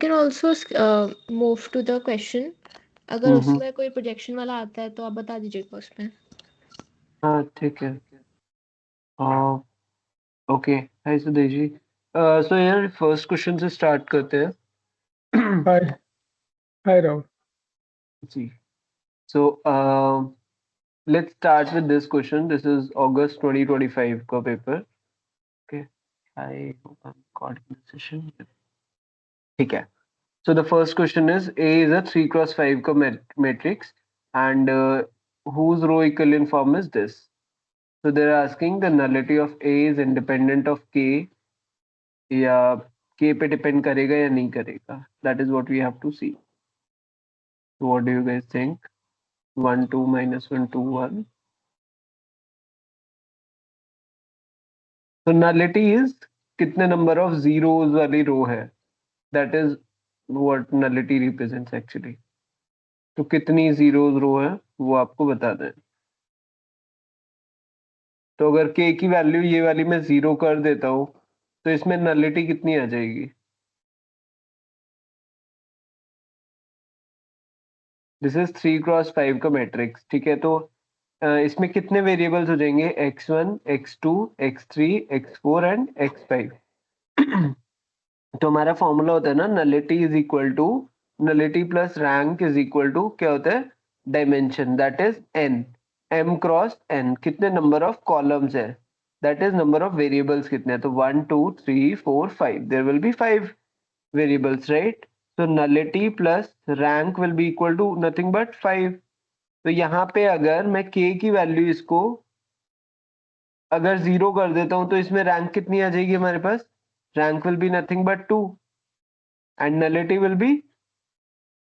Can also move to the question. अगर हम्म। उसमें कोई प्रोजेक्शन वाला आता है तो आप बता दीजिएगा उसमें। हाँ ठीक है। ओके, हाय सुदेश जी। सो यार फर्स्ट क्वेश्चन से स्टार्ट करते हैं। हाय हाय राहुल। जी। सो let's start with this question. This is August 2025 का paper. Okay, I hope I'm recording the session. ठीक है। So the first question is A is a 3 cross 5 का matrix and whose row equivalent form is this? So they're asking the nullity of A is independent of K या K पे depend करेगा या नहीं करेगा. That is what we have to see. So what do you guys think? 1 2 minus 1 2 1. So nullity is कितने number of zeros वाली रो है. That is what nullity represents actually. तो कितनी zeros रो है वो आपको बता दें. तो अगर k की वैल्यू ये वाली मैं 0 कर देता हूँ तो इसमें nullity कितनी आ जाएगी. दिस इज 3 क्रॉस 5 का मैट्रिक्स. ठीक है, तो इसमें कितने वेरिएबल्स हो जाएंगे. x1 x2 x3 x4 and x5. तो हमारा फॉर्मूला होता है ना, nullity is equal to nullity plus rank is equal to क्या होता है, dimension. That is n. m cross n कितने नंबर ऑफ कॉलम्स है, that is number of variables कितने हैं. तो 1 2 3 4 5, there will be 5 variables, right? So nullity plus rank will be equal to nothing but 5. तो यहाँ पे अगर मैं k की वैल्यू इसको अगर 0 कर देता हूँ तो इसमें रैंक कितनी आ जाएगी हमारे पास. Rank will be nothing but 2 and nullity will be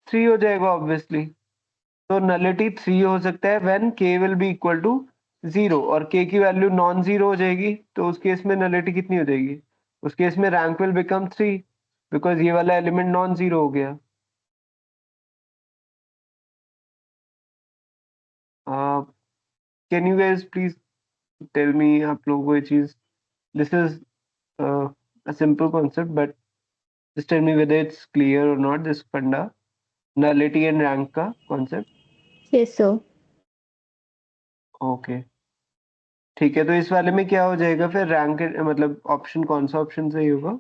3 हो जाएगा ऑब्वियसली. तो नलिटी 3 हो सकता है when k will be equal to 0 और k की वैल्यू नॉन जीरो हो जाएगी. तो उस केस में नलिटी कितनी हो जाएगी, उस केस में रैंक विल बिकम 3 बिकॉज ये वाला एलिमेंट नॉन जीरो हो गया. Can you guys please tell me आप लोगों को ये चीज. This is a simple concept but just tell me whether it's clear or not, this funda nullity and rank का concept. Yes sir. ओके ठीक है, तो इस वाले में क्या हो जाएगा फिर, रैंक मतलब ऑप्शन कौन सा ऑप्शन सही होगा.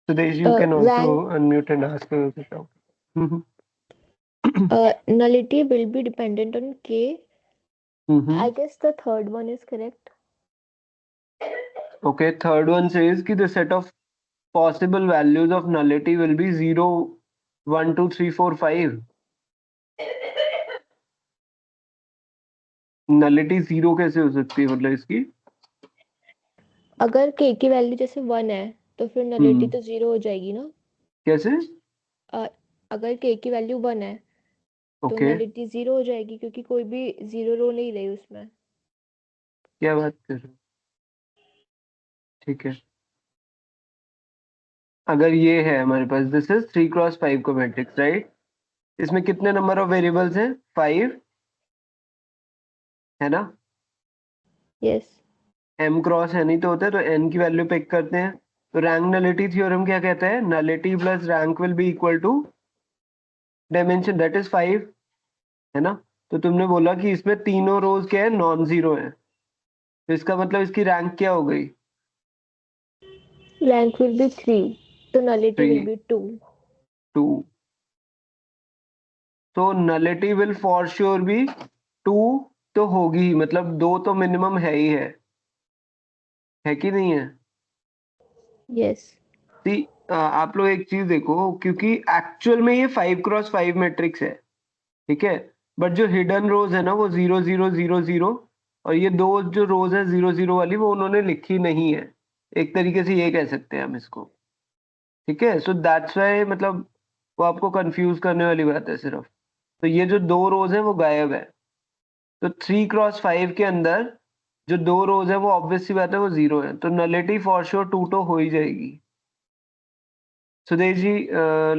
Sudesh, you can also rank unmute and ask the question. nullity will be dependent on k. Mm-hmm. I guess the third one is correct. Okay, third one says कि the set of possible values of nullity will be 0 1 2 3 4 5. Nullity 0 कैसे हो सकती है, मतलब इसकी. अगर k की value जैसे 1 है तो फिर nullity तो 0 हो जाएगी ना. कैसे. अगर k की वैल्यू 1 है तो ओके nullity 0 हो जाएगी क्योंकि कोई भी 0 रो नहीं रही उसमें. क्या बात कर रहे हो. ठीक है, अगर ये है हमारे पास, दिस इज 3 क्रॉस 5 का मैट्रिक्स, राइट. इसमें कितने नंबर ऑफ वेरिएबल्स हैं, 5 है ना. यस. m क्रॉस है नहीं तो होता है, तो n की वैल्यू पिक करते हैं. तो रैंक नलिटी थ्योरम क्या कहता है, nullity plus rank will be equal to dimension that is 5 है ना. तो तुमने बोला कि इसमें तीनों रोज क्या है, नॉन जीरो है. तो इसका मतलब इसकी रैंक क्या हो गई, Rank will be 3. So nullity will 3 be 2. 2. तो नलिटी विल फॉर श्योर भी 2 तो होगी ही, मतलब 2 तो मिनिमम है ही है कि नहीं है. Yes. सी आप लोग एक चीज देखो, क्योंकि एक्चुअल में ये 5 क्रॉस 5 मैट्रिक्स है, ठीक है. बट जो हिडन रोज है ना वो 0 0 0 0, और ये दो जो रोज है 0 0 वाली वो उन्होंने लिखी नहीं है. एक तरीके से ये कह सकते हैं हम इसको. ठीक है, सो दैट्स वाई मतलब वो आपको कंफ्यूज करने वाली बात है सिर्फ. तो ये जो दो रोज है वो गायब है. तो 3 क्रॉस 5 के अंदर जो दो रोज है वो ऑब्वियस सी बात है वो 0 है, तो नलिटी फॉर श्योर 2 तो हो ही जाएगी. Sudesh ji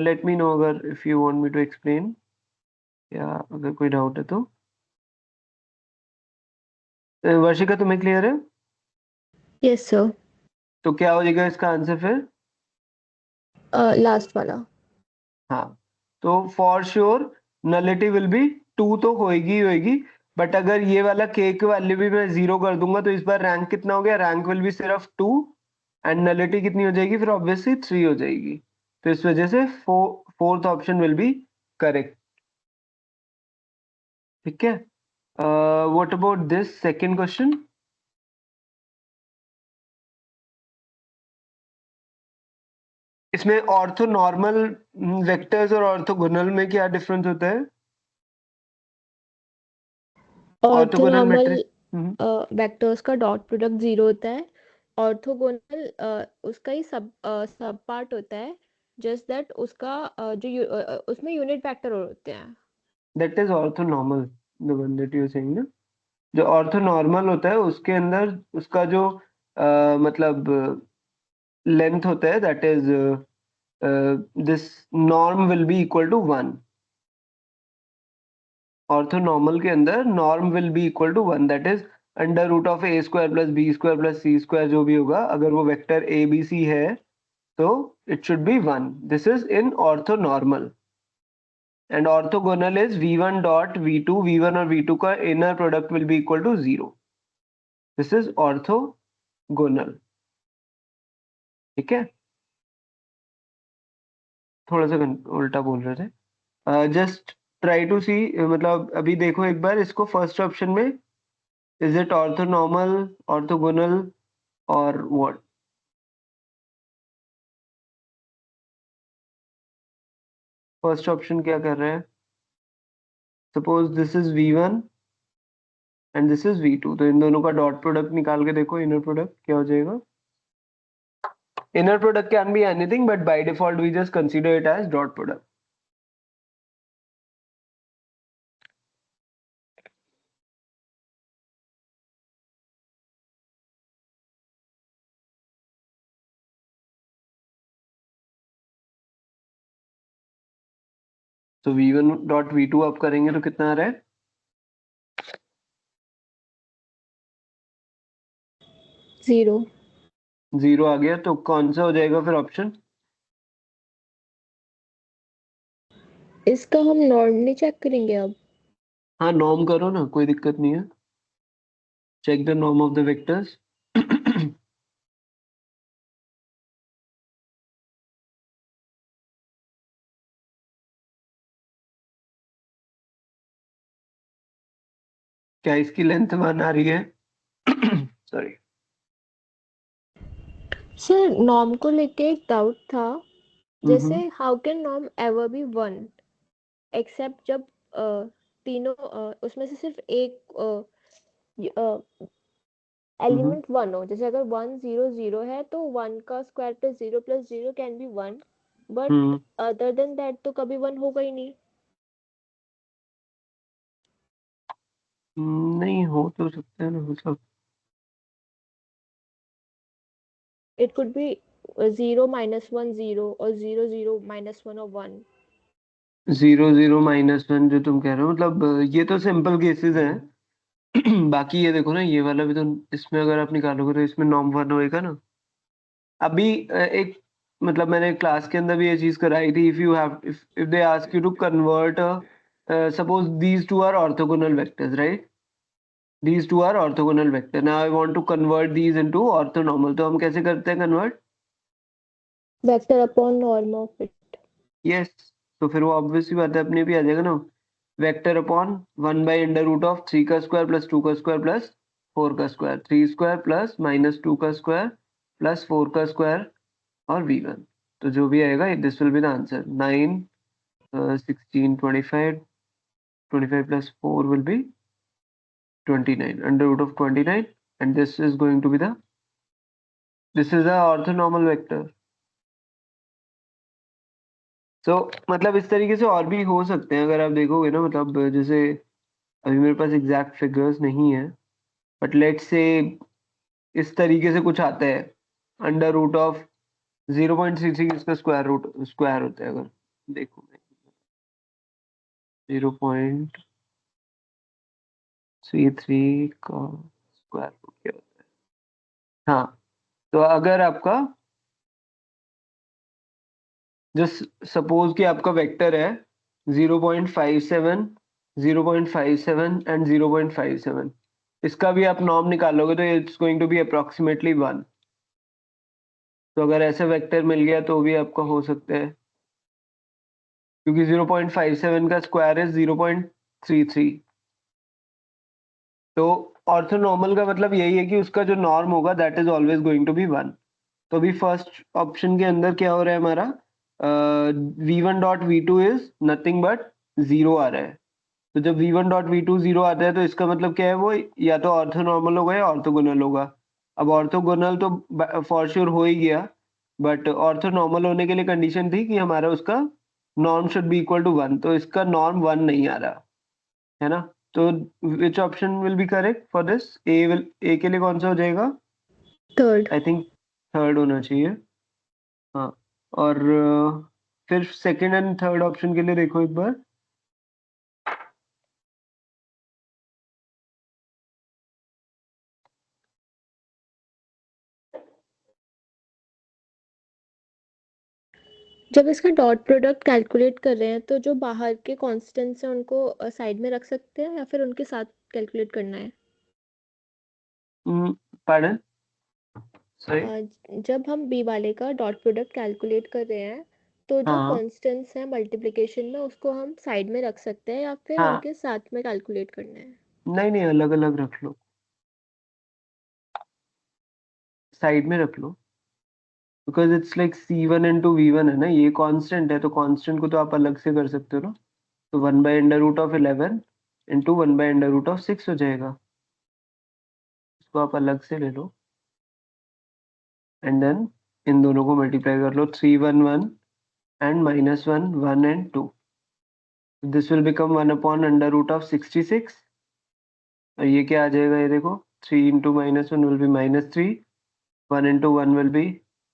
let me know अगर if you want me to explain, या अगर कोई डाउट है तो. वर्षिका तुम्हें क्लियर है. Yes, sir. तो क्या हो जाएगा इसका आंसर फिर? लास्ट वाला। हाँ, तो for sure nullity will B 2 तो होएगी ही होएगी, बट अगर ये वाला के की वैल्यू भी मैं 0 कर दूंगा तो इस बार रैंक कितना हो गया? रैंक विल बी सिर्फ 2 एंड नलिटी कितनी हो जाएगी फिर? ऑब्वियसली 3 हो जाएगी। तो इस वजह से fourth option will be correct. ठीक है, what about this second question? इसमें ऑर्थो नॉर्मल वेक्टर्स और ऑर्थोगोनल में क्या डिफरेंस होता है? Orthogonal orthonormal matrix. वेक्टर्स का डॉट प्रोडक्ट 0 होता है। ऑर्थोगोनल उसका ही सब पार्ट होता है, जस्ट दैट उसका उसमें यूनिट वेक्टर होते हैं। That is orthonormal, the one that you are saying ना। जो ऑर्थोनॉर्मल होता है उसके अंदर उसका जो मतलब लेंथ होता है, that is this norm will be equal to 1। Orthonormal के अंदर norm will be equal to 1, that is under root of a square plus b square plus c square, जो भी होगा अगर वो वेक्टर ए बी सी है तो it should be 1। This is in orthonormal. And orthogonal is v1 dot v2, v1 और v2 का inner product will be equal to 0। This is orthogonal. ठीक है, थोड़ा सा उल्टा बोल रहे थे। जस्ट ट्राई टू सी, मतलब अभी देखो एक बार इसको फर्स्ट ऑप्शन में, इज इट ऑर्थोनॉर्मल, ऑर्थोगोनल और व्हाट? फर्स्ट ऑप्शन क्या कर रहा है? Suppose this is v1 and this is v2, तो इन दोनों का डॉट प्रोडक्ट निकाल के देखो, इनर प्रोडक्ट क्या हो जाएगा? Inner product can be anything, but by default we just consider it as dot product. तो v1 डॉट v2 आप करेंगे तो कितना आ रहा है? 0। 0 आ गया, तो कौन सा हो जाएगा फिर ऑप्शन? इसका हम नॉर्मली चेक करेंगे अब। हाँ, नॉर्म करो ना, कोई दिक्कत नहीं है। Check the norm of the vectors. क्या इसकी लेंथ 1 आ रही है? सॉरी। सर नॉर्म को लेके एक डाउट था, जैसे how can norm ever be 1 except जब तीनों उसमें से सिर्फ एक एलिमेंट 1 हो। जैसे अगर 1 0 0 है तो 1 का square plus 0 can be 1, but other than that तो कभी 1 होगा ही नहीं। नहीं हो तो सकता है ना, मतलब इट कुड बी 0 -1 0 और 0 0 -1 और 1। 0 0 -1 जो तुम कह रहे हो, मतलब ये तो सिंपल केसेस हैं। बाकी ये देखो ना, ये वाला भी तो, इसमें अगर आप निकालोगे तो इसमें नॉर्म 1 होएगा ना। अभी एक, मतलब मैंने क्लास के अंदर भी ये चीज कराई थी। If you have, if they ask you to convert, suppose these two are orthogonal vectors, right? These two are orthogonal vector, now I want to convert these into orthonormal, तो हम कैसे करते हैं convert? Vector upon norm of it. Yes, तो फिर वो obviously बात है, अपने भी आ जाएगा ना। Vector upon 1 by under root of 3 का स्क्वायर प्लस 2 का स्क्वायर प्लस 4 का स्क्वायर, 3 स्क्वायर प्लस -2 का स्क्वायर प्लस 4 का स्क्वायर और v1। तो जो भी आएगा this will be the answer. 9 16 25, 25 plus 4 will be 29 under root of 29, and this is going to be the, this is the orthonormal vector. So मतलब इस तरीके से और भी हो सकते हैं अगर आप देखोगे ना, मतलब जैसे अभी मेरे पास एग्जैक्ट फिगर्स नहीं है, बट लेट्स से इस तरीके से कुछ आता है, अंडर रूट ऑफ 0.33 इसका स्क्वायर होता है, अगर देखो 0.33 का स्क्वायर रूट क्या होता है? हाँ, तो अगर आपका जस्ट सपोज कि आपका वेक्टर है 0.57, 0.57 एंड 0.57, इसका भी आप नॉर्म निकालोगे तो it's going to be approximately 1। तो अगर ऐसा वेक्टर मिल गया तो भी आपका हो सकता है, क्योंकि 0.57 का स्क्वायर है 0.33। तो ऑर्थोनॉर्मल का मतलब यही है कि उसका जो नॉर्म होगा that is always going to be 1। तो अभी फर्स्ट ऑप्शन के अंदर क्या हो रहा है हमारा, v1.v2 इज नथिंग बट 0 आ रहा है। तो जब v1.v2 0 आता है तो इसका मतलब क्या है, वो या तो ऑर्थोनॉर्मल होगा या ऑर्थोगोनल होगा। अब ऑर्थोगोनल तो फॉर श्योर हो ही गया, बट ऑर्थोनॉर्मल होने के लिए कंडीशन थी कि हमारा उसका norm should be equal to 1। तो इसका नॉर्म 1 नहीं आ रहा है ना। तो which option will be correct for this? A के लिए कौन सा हो जाएगा? थर्ड। आई थिंक थर्ड होना चाहिए। हाँ, और फिर सेकंड एंड थर्ड ऑप्शन के लिए देखो एक बार। जब इसका डॉट प्रोडक्ट कैलकुलेट कर रहे हैं तो जो बाहर के कॉन्स्टेंट्स हैं उनको साइड में रख सकते हैं या फिर उनके साथ कैलकुलेट करना है? Pardon, sorry. जब हम बी वाले का डॉट प्रोडक्ट कैलकुलेट कर रहे हैं तो जो हाँ कॉन्स्टेंट्स हैं मल्टीप्लिकेशन में उसको हम साइड में रख सकते हैं या फिर हाँ, उनके साथ में कैलकुलेट करना है? नहीं नहीं, अलग अलग रख लो, साइड में रख लो, because it's like C1 into V1 है ना, ये कांस्टेंट है तो कांस्टेंट को तो आप अलग से कर सकते हो ना। तो 1/√11 इंटू 1/√6 हो जाएगा, इसको आप अलग से ले लो एंड देन इन दोनों को मल्टीप्लाई कर लो, 3 1 1 and -1 1 and 2। This will become 1/√66। और ये क्या आ जाएगा, ये देखो, 3 into -1 will be -3, 1 into 1 will B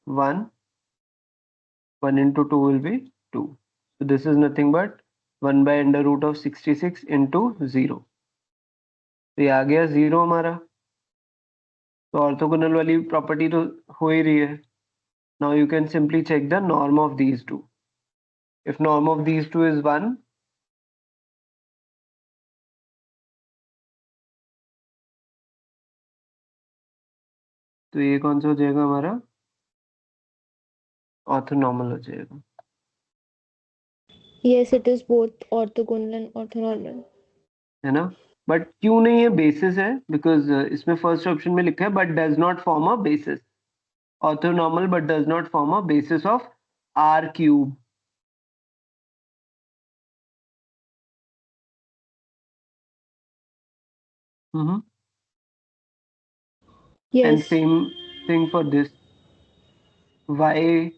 1, 1 into 2 will be 2. So this is nothing but 1/√66 into 0। तो ये आ गया 0 हमारा। तो ऑर्थोगोनल वाली प्रॉपर्टी तो हो ही रही है। Now you can simply check the norm of these two. If norm of these two is 1, तो ये कौन सा हो जाएगा हमारा, ऑर्थोनॉर्मल हो जाएगा, yes, it is both orthogonal and orthonormal. है ना। बट क्यों नहीं है, बेसिस है, बिकॉज इसमें फर्स्ट ऑप्शन में लिखा है but does not form a basis. Orthonormal but does not form a basis of R cube. And yes, same thing for this, why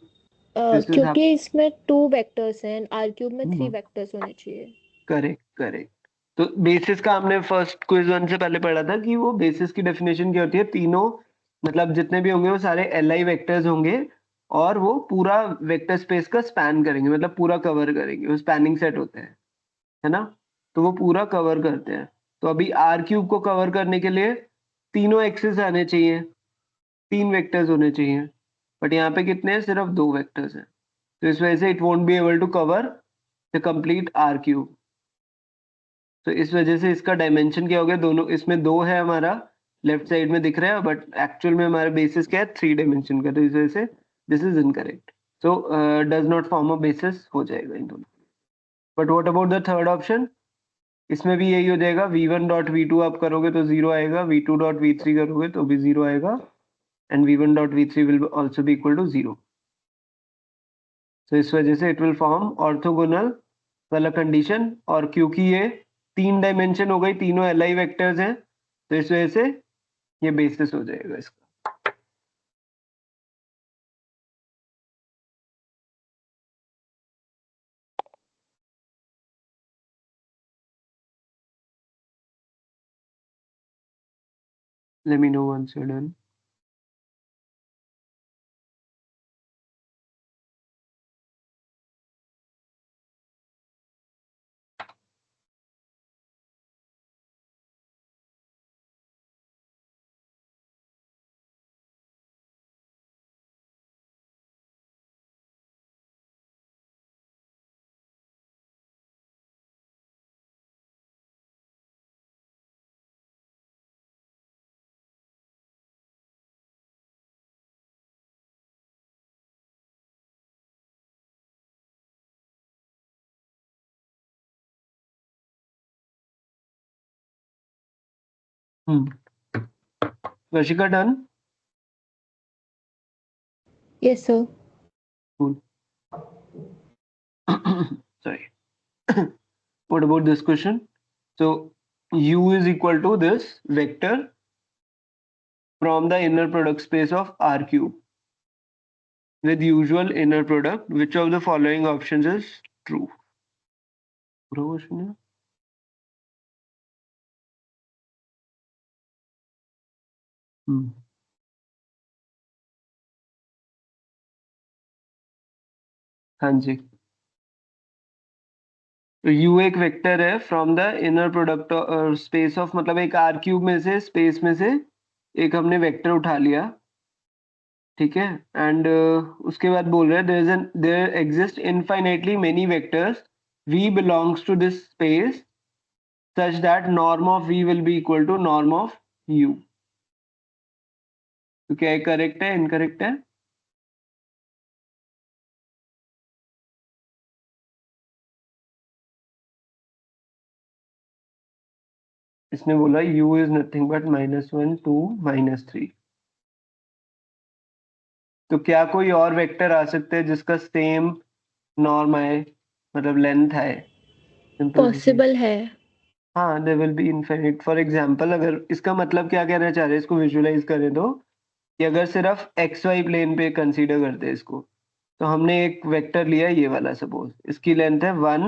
this is क्योंकि इसमें टू वेक्टर्स हैं, R cube में three happening. Vectors होने चाहिए। Correct correct. तो basis का हमने first quiz one से पहले पढ़ा था कि वो बेसिस की डेफिनेशन क्या होती है, तीनों मतलब जितने भी होंगे वो सारे एल वेक्टर्स होंगे और वो पूरा वेक्टर स्पेस का स्पैन करेंगे, मतलब पूरा कवर करेंगे, वो स्पैनिंग सेट होते हैं, है ना। तो वो पूरा कवर करते हैं। तो अभी आर क्यूब को कवर करने के लिए तीनों एक्सेस आने चाहिए, तीन वेक्टर्स होने चाहिए, बट यहाँ पे कितने हैं, सिर्फ दो वेक्टर्स हैं। तो इस वजह से it won't be able to cover the complete R cube. तो इस वजह से इसका डायमेंशन क्या हो गया, दोनों इसमें दो है हमारा, लेफ्ट साइड में दिख रहा है, बट एक्चुअल में हमारा बेसिस क्या है, 3 डायमेंशन का। तो इस वजह से this is incorrect. So does not form a basis हो जाएगा इन दोनों। But what about the third option, इसमें भी यही हो जाएगा, v1.v2 आप करोगे तो 0 आएगा, v2.v3 करोगे तो भी 0 आएगा, and v1.v3 will also be equal to 0। तो इस वजह से इट विल फॉर्म ऑर्थोगोनल वाला कंडीशन। और क्योंकि ये 3 डायमेंशन हो गई, तीनों एल आई वेक्टर्स हैं, तो इस वजह से ये बेसिस हो जाएगा इसका। Let me know once you're done. Rashika, done? Yes, sir. Cool. Sorry. What about this question? So U is equal to this vector from the inner product space of R cube with usual inner product. Which of the following options is true? पूरा question है? हाँ जी, तो U एक vector है from the inner product space of, मतलब एक are cube में से, स्पेस में से एक हमने वेक्टर उठा लिया, ठीक है, एंड उसके बाद बोल रहे हैं there exist infinitely many vectors V belongs to this space such that norm of V will be equal to norm of U. तो क्या ये करेक्ट है, इनकरेक्ट है? इसने बोला U is nothing but -1 2 -3। तो क्या कोई और वेक्टर आ सकते हैं जिसका सेम नॉर्म आए, मतलब लेंथ आए? सिंपल सी चीज। पॉसिबल है। हाँ, they will be infinite. For example, अगर इसका मतलब क्या कहना चाह रहे हैं, इसको विजुलाइज करें तो, कि अगर सिर्फ एक्स वाई प्लेन पे कंसीडर करते हैं इसको, तो हमने एक वेक्टर लिया ये वाला, सपोज इसकी लेंथ है 1,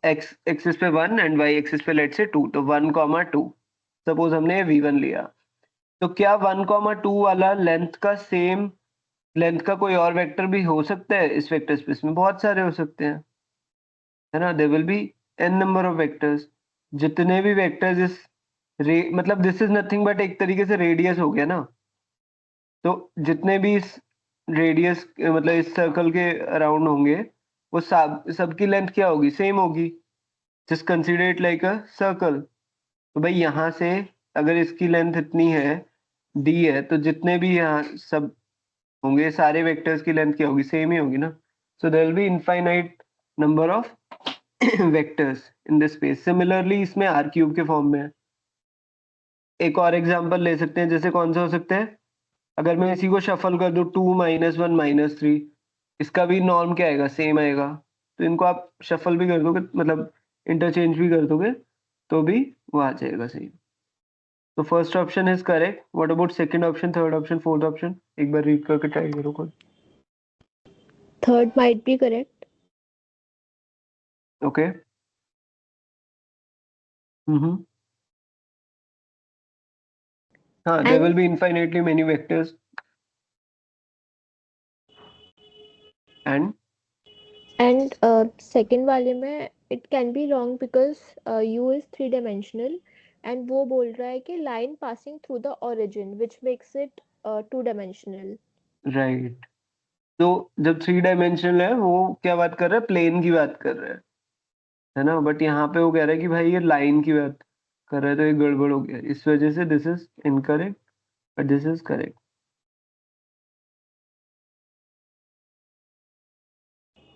एक्स एक्सिस पे 1 एंड वाई एक्सिस पे लेट से 2, तो 1, 2, सपोज हमने V1 लिया। तो क्या 1, 2 वाला लेंथ का सेम लेंथ का कोई और वेक्टर भी हो सकता है इस वेक्टर स्पेस में? बहुत सारे हो सकते हैं, है ना। There will be n number of vectors. जितने भी वेक्टर्स इस मतलब दिस इज नथिंग बट एक तरीके से रेडियस हो गया ना। तो जितने भी इस रेडियस मतलब इस सर्कल के अराउंड होंगे, वो सबकी लेंथ क्या होगी, सेम होगी। Just consider it like a circle. तो भाई यहाँ से अगर इसकी लेंथ इतनी है, d है, तो जितने भी यहाँ सब होंगे सारे वेक्टर्स की लेंथ क्या होगी, सेम ही होगी ना। So there will be infinite number of vectors in this space. Similarly इसमें आर क्यूब के फॉर्म में है। एक और एग्जांपल ले सकते हैं, जैसे कौन सा हो सकता है, अगर मैं इसी को शफल कर दूं 2 - 1 - 3, इसका भी नॉर्म क्या आएगा, सेम आएगा। तो इनको आप शफल भी कर दोगे, मतलब इंटरचेंज भी कर दोगे, तो भी वो आ जाएगा सही। तो first option is correct. What about second option, third option, fourth option? एक बार रीड करके ट्राई करो खुद। Third might be correct. Okay. Hmm. हाँ, there will and be infinitely many vectors and and second वाले में it can be wrong because you is 3 dimensional and वो बोल रहा है कि line passing through the origin which makes it 2 dimensional. Right. तो जब 3 डायमेंशनल है, वो क्या बात कर रहा है, प्लेन की बात कर रहा है ना। बट यहाँ पे वो कह रहा है कि भाई ये लाइन की बात कर रहा है, तो ये गड़बड़ हो गया। इस वजह से this is incorrect but this is correct.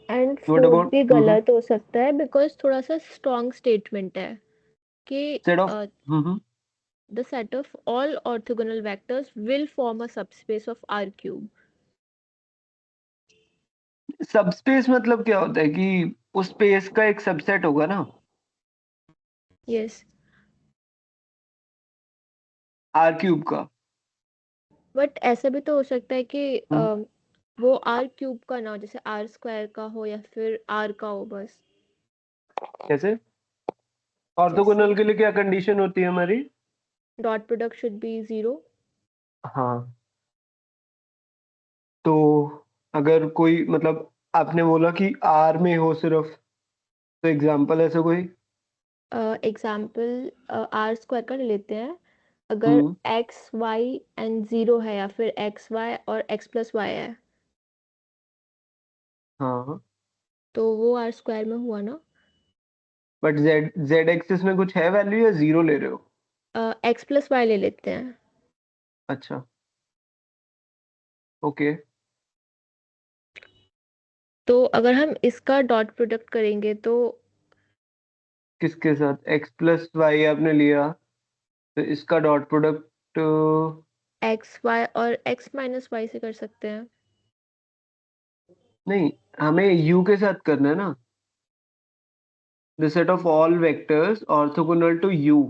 And what fourth about भी गलत हो सकता है बिकॉज थोड़ा सा स्ट्रॉन्ग स्टेटमेंट है कि set of the set of all orthogonal vectors will form a subspace of R cube. Subspace मतलब क्या होता है कि उस स्पेस का एक सबसेट होगा ना, Yes, आर क्यूब का। but ऐसा भी तो हो सकता है कि हम्म, वो R क्यूब का ना हो, जैसे R स्क्वायर का हो या फिर R का हो बस। कैसे? जैसे ऑर्थोगोनल के लिए क्या कंडीशन होती है हमारी? Dot product should be 0। हाँ, तो अगर कोई, मतलब आपने बोला कि आर में हो सिर्फ, तो एग्जांपल ऐसा कोई? एग्जाम्पल R स्क्वायर का ले लेते हैं। अगर हम्म। एक्स वाई एंड 0 है या फिर एक्स वाई और एक्स प्लस वाई है हाँ, तो वो R स्क्वायर में हुआ ना। बट जेड जेड एक्सिस में कुछ है वैल्यू या जीरो ले रहे हो? एक्स प्लस वाई ले लेते हैं। अच्छा, ओके। तो अगर हम इसका डॉट प्रोडक्ट करेंगे तो किसके साथ? एक्स प्लस वाई आपने लिया, तो इसका डॉट प्रोडक्ट एक्स वाई और एक्स माइनस वाई से कर सकते हैं। नहीं, हमें u के साथ करना है ना। The set of all vectors orthogonal to u।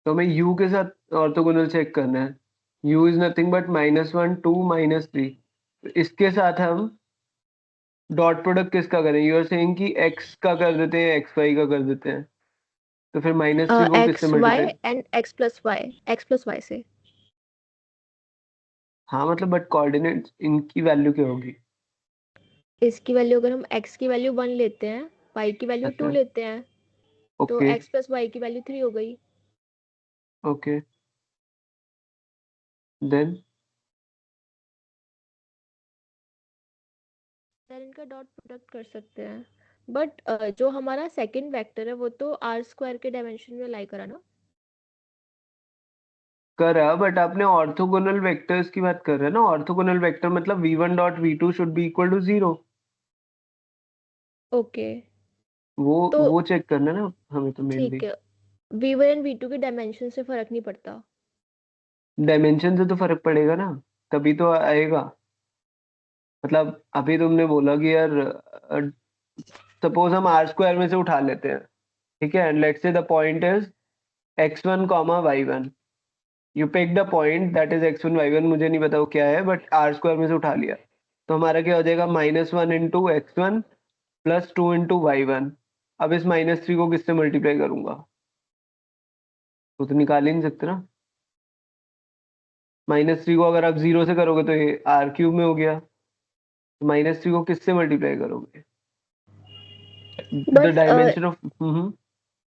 तो हमें u के साथ ऑर्थोगोनल चेक करना है। u is nothing but -1 2 -3। इसके साथ हम डॉट प्रोडक्ट किसका करें? यू आर सेइंग कि x का कर देते हैं, x y का कर देते हैं। तो फिर -3 को किससे x y multiply? And x plus y से। हाँ मतलब बट कोऑर्डिनेट्स इनकी वैल्यू क्या होगी? इसकी वैल्यू अगर हम x की वैल्यू 1 लेते हैं, y की वैल्यू 2 अच्छा, लेते हैं, तो ओके x प्लस वाई की वैल्यू 3 हो गई। ओके। देन देन इनका डॉट प्रोडक्ट कर सकते हैं। बट जो हमारा सेकंड वेक्टर है वो तो आर स्क्वायर के डायमेंशन में लाई करा ना। करा, बट आपने ऑर्थोगोनल वेक्टर्स की बात कर रहे हैं ना। ऑर्थोगोनल वेक्टर मतलब v1 dot v2 should be equal to 0। Okay, वो तो वो चेक करना है ना हमें तो ठीक मेनली। है, v1 एंड v2 के डायमेंशन से फर्क नहीं पड़ता। डायमेंशन से तो फर्क पड़ेगा ना, तभी तो आएगा। मतलब अभी तुमने बोला कि यार सपोज हम आर स्क्वायर में से उठा लेते हैं, ठीक है, and let's say the point is x1 comma y1। You pick the point that is x1 y1, मुझे नहीं पता वो क्या है, बट आर स्क्वायर में से उठा लिया। तो हमारा क्या हो जाएगा? -1 into x1 plus 2 into y1। अब इस -3 को किससे मल्टीप्लाई करूंगा? तो निकाल ही नहीं सकते ना। -3 को अगर आप 0 से करोगे तो ये आर क्यूब में हो गया। तो -3 को किससे मल्टीप्लाई करोगे? द बट डायमेंशन ऑफ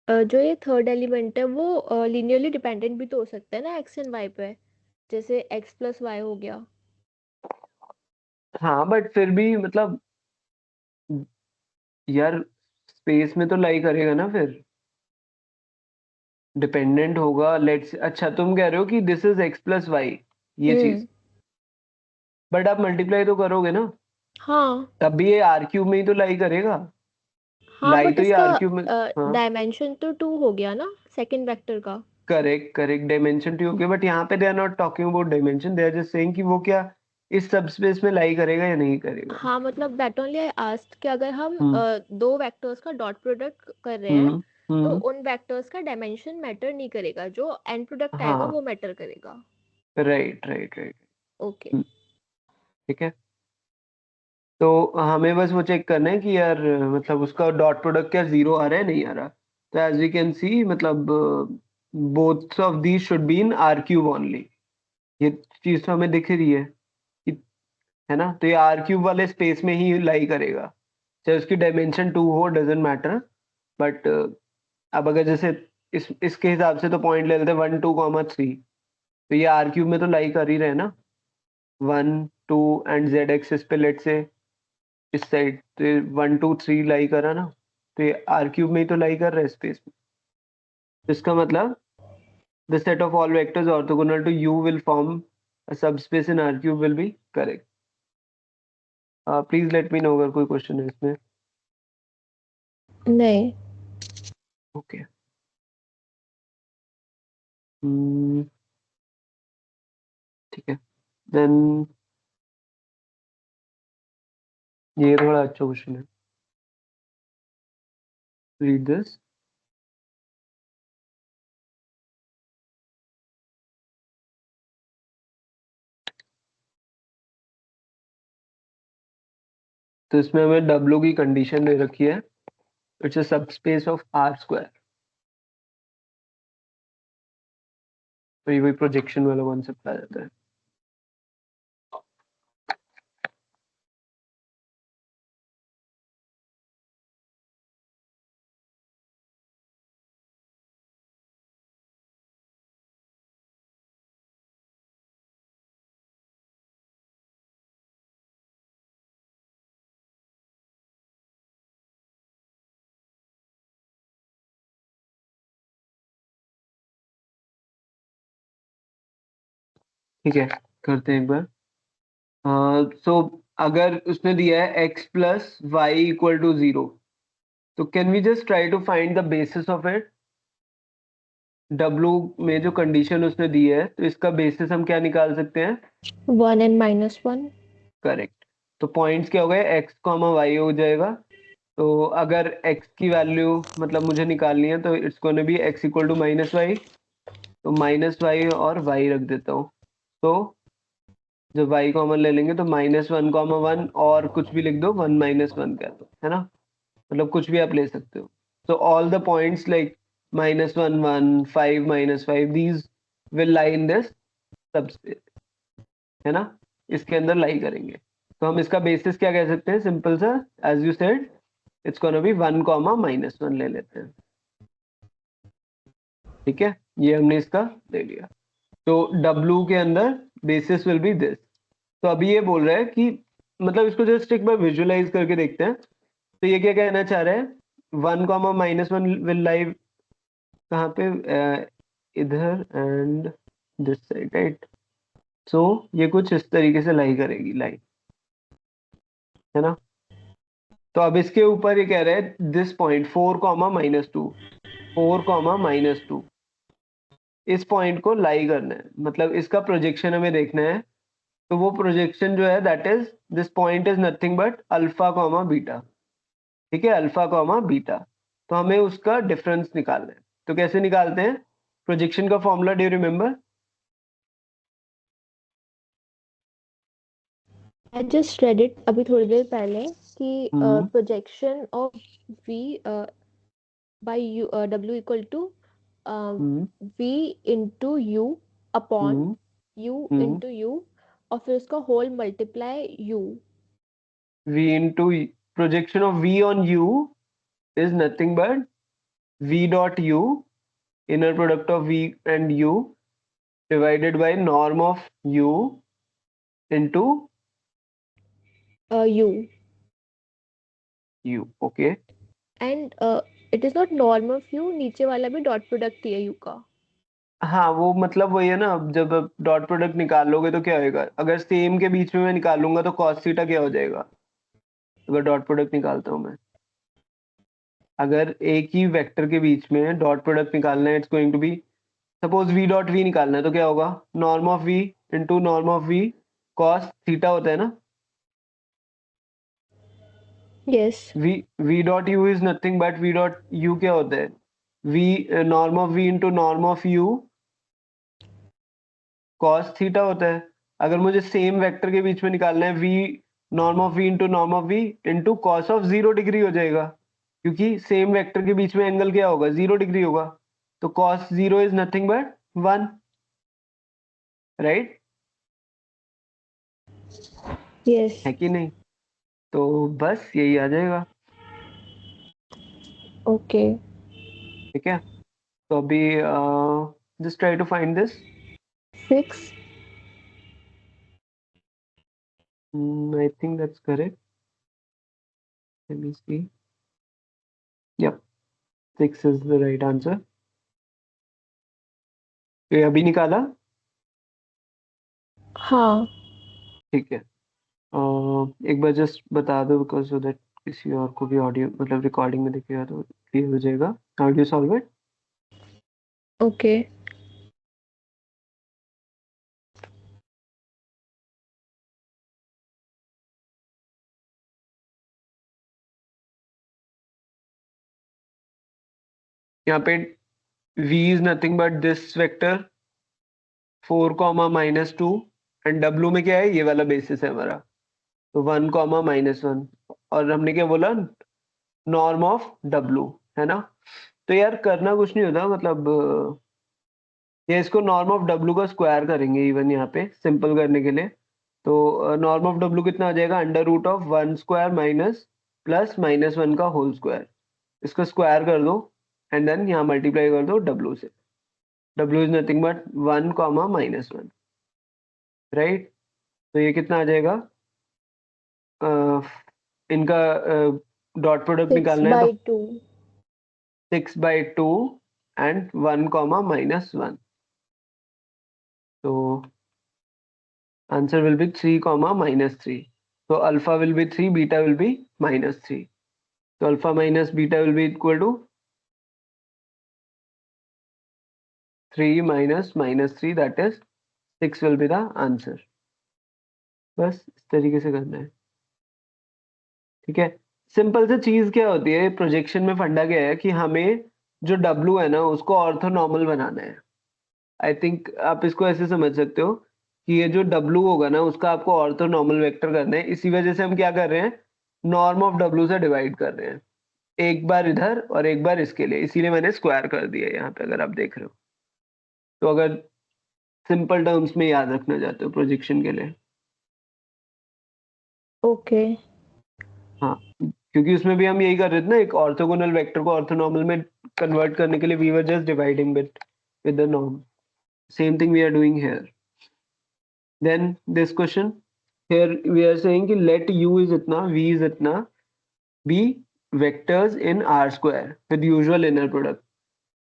जो ये थर्ड एलिमेंट है वो लीनियरली डिपेंडेंट भी तो हो सकता है ना एक्स एंड वाई पे, जैसे एक्स प्लस वाई हो गया। हाँ बट फिर भी मतलब यार स्पेस में तो लाई करेगा ना फिर। डिपेंडेंट होगा। लेट्स, अच्छा तुम कह रहे हो कि this is x plus y, ये चीज। हम्म। बट आप मल्टीप्लाई तो करोगे ना, हाँ तब भी ये आर क्यूब में ही तो लाई करेगा। हाँ, लाई बट तो ये इसका आर क्यूब में। हाँ, डायमेंशन तो 2 हो गया ना सेकंड वेक्टर का। करेक्ट करेक्ट, डायमेंशन टू होगी, बट यहाँ पे they are not talking about dimension, they are just saying कि वो क्या इस सब स्पेस में लाई करेगा या नहीं करेगा। हाँ मतलब दैट ओनली आई आस्क्ड कि अगर हम हम्म दो वेक्टर्स का डॉट प्रोडक्ट कर रहे हैं, हम्म तो हम्म। उन वेक्टर्स का डायमेंशन मैटर नहीं करेगा, जो एंड प्रोडक्ट आएगा हाँ, वो मैटर करेगा। Right right right. ओके। ठीक है। तो हमें बस वो चेक करना है कि यार मतलब उसका डॉट प्रोडक्ट क्या 0 आ रहा है नहीं आ रहा। तो एज वी कैन सी मतलब both of these should be in R cube only. ये चीज तो हमें दिख रही है कि, है ना। तो ये आर क्यूब वाले स्पेस में ही लाई करेगा, चाहे उसकी डायमेंशन 2 हो, डजेंट मैटर। बट अब अगर जैसे इसके हिसाब से तो पॉइंट ले लेते हैं 1 2 3। तो ये आर क्यूब में तो लाई कर ही रहे हैं ना। 1 2 एंड जेड एक्सिस पे लेट से इस साइड तो 1 2 3 लाई करा ना। तो ये आर क्यूब में ही तो लाई कर रहा है स्पेस में। तो इसका मतलब the set of all vectors orthogonal to u will form a subspace in R cube will be correct. Please let me know अगर कोई क्वेश्चन है इसमें। नहीं। ओके। ठीक है। देन ये थोड़ा अच्छा क्वेश्चन है। Read this. तो इसमें हमें W की कंडीशन दे रखी है, it's a subspace of R square. तो ये वही प्रोजेक्शन वाला कॉन्सेप्ट आ जाता है। ठीक है, करते हैं एक बार। सो अगर उसने दिया है x plus y equal to 0, तो can we just try to find the basis of it. W में जो कंडीशन उसने दी है तो इसका बेसिस हम क्या निकाल सकते हैं? 1 and -1. करेक्ट। तो पॉइंट्स क्या हो गए? x, y हो जाएगा। तो अगर x की वैल्यू मतलब मुझे निकालनी है तो it's gonna be x equal to -y। तो -y और y रख देता हूँ। तो जब y कॉमन ले लेंगे तो -1, 1 और कुछ भी लिख दो, 1 -1 क्या, तो है ना, मतलब कुछ भी आप ले सकते हो। तो all the points like -1, 1, 5, -5 these will lie in this subspace, है ना, इसके अंदर लाई करेंगे। तो हम इसका बेसिस क्या कह सकते हैं? सिंपल सा, as you said, it's gonna be 1, -1 ले लेते हैं। ठीक है, ये हमने इसका ले लिया। तो W के अंदर बेसिस विल बी दिस। तो अभी ये बोल रहा है कि मतलब इसको जस्ट एक बार विजुअलाइज करके देखते हैं। तो ये क्या कहना चाह रहा है? 1, -1 विल लाई कहाँ पे? इधर एंड दिस साइड, राइट। सो ये कुछ इस तरीके से लाई करेगी, लाई, है ना। तो अब इसके ऊपर ये कह रहा है दिस पॉइंट 4, -2, 4, -2, इस पॉइंट को लाई करना है, मतलब इसका प्रोजेक्शन हमें देखना है। तो वो प्रोजेक्शन जो है that is this point is nothing but alpha, beta. ठीक है, अल्फा, बीटा। तो हमें उसका डिफरेंस निकालना है। तो कैसे निकालते हैं? प्रोजेक्शन का formula do you remember? I just read it अभी थोड़ी देर पहले कि हम्म projection of V by U W equal to hmm V into U upon hmm U hmm into U और फिर उसका whole multiply U. V into projection of V on U is nothing but V dot U, inner product of V and U, divided by norm of U into U. U. Okay. And it is not norm of U, नीचे वाला भी dot product ही है U का. हाँ, वो मतलब वही है ना, जब डॉट प्रोडक्ट निकाल लोगे तो क्या होएगा? अगर सेम के बीच में मैं निकालूंगा तो cos थीटा क्या हो जाएगा अगर डॉट प्रोडक्ट निकालता हूँ मैं? अगर एक ही वेक्टर के बीच में डॉट प्रोडक्ट निकालना है, it's going to be, suppose v dot v निकालना है तो क्या होगा? Norm of v into norm of v cos theta होता है ना। Yes. v dot u is nothing but v dot u क्या होता है? v norm of v into norm of u cos theta होता है। अगर मुझे सेम वेक्टर के बीच में निकालना है, v norm of v into norm of v into cos of 0 degree हो जाएगा, क्योंकि सेम वेक्टर के बीच में एंगल क्या होगा? 0 डिग्री होगा। तो cos 0 is nothing but 1, right? Yes. है कि नहीं? तो बस यही आ जाएगा। Okay. ठीक है, तो अभी just try to find this. 6. I think that's correct. Let me see. Yup, 6 is the right answer. तो ये अभी निकाला। हाँ. ठीक है, एक बार जस्ट बता दो बिकॉज सो दैट किसी और को भी ऑडियो मतलब रिकॉर्डिंग में दिखेगा तो क्लियर हो जाएगा। How do you solve it? Okay. यहाँ पे v is nothing but this vector 4, -2 and w में क्या है? ये वाला बेसिस है हमारा, तो 1, -1। और हमने क्या बोला? नॉर्म ऑफ w, है ना। तो यार करना कुछ नहीं होता, मतलब ये इसको नॉर्म ऑफ w का स्क्वायर करेंगे इवन यहाँ पे सिंपल करने के लिए। तो नॉर्म ऑफ w कितना आ जाएगा? √1² माइनस प्लस -1 का होल स्क्वायर। इसका स्क्वायर कर दो एंड देन यहाँ मल्टीप्लाई कर दो w से। w is nothing but 1, -1, right. तो ये कितना आ जाएगा? इनका डॉट प्रोडक्ट 6 निकालना है तो by 2. 6/2 एंड 1, -1। तो आंसर विल बी 3, -3। तो alpha will be 3, beta will be -3। So alpha minus beta will be equal to 3 minus minus 3, that is 6 will be the answer. बस इस तरीके से करना है, ठीक है। सिंपल से चीज क्या होती है प्रोजेक्शन में, फंडा क्या है कि हमें जो W है ना उसको ऑर्थोनॉर्मल बनाना है। आई थिंक आप इसको ऐसे समझ सकते हो कि ये जो W होगा ना उसका आपको ऑर्थोनॉर्मल वेक्टर करना है। इसी वजह से हम क्या कर रहे हैं, नॉर्म ऑफ W से डिवाइड कर रहे हैं, एक बार इधर और एक बार इसके लिए, इसीलिए मैंने स्क्वायर कर दिया है यहाँ पे, अगर आप देख रहे हो तो। अगर सिंपल टर्म्स में याद रखना चाहते हो प्रोजेक्शन के लिए, ओके। हाँ, क्योंकि उसमें भी हम यही कर रहे थे ना, एक ऑर्थोगोनल वेक्टर को ऑर्थोनॉर्मल में कन्वर्ट करने के लिए we were just dividing it with the norm. Same thing we are doing here. Then this question here we are saying कि let u is इतना, v is इतना be vectors in R square with usual inner product.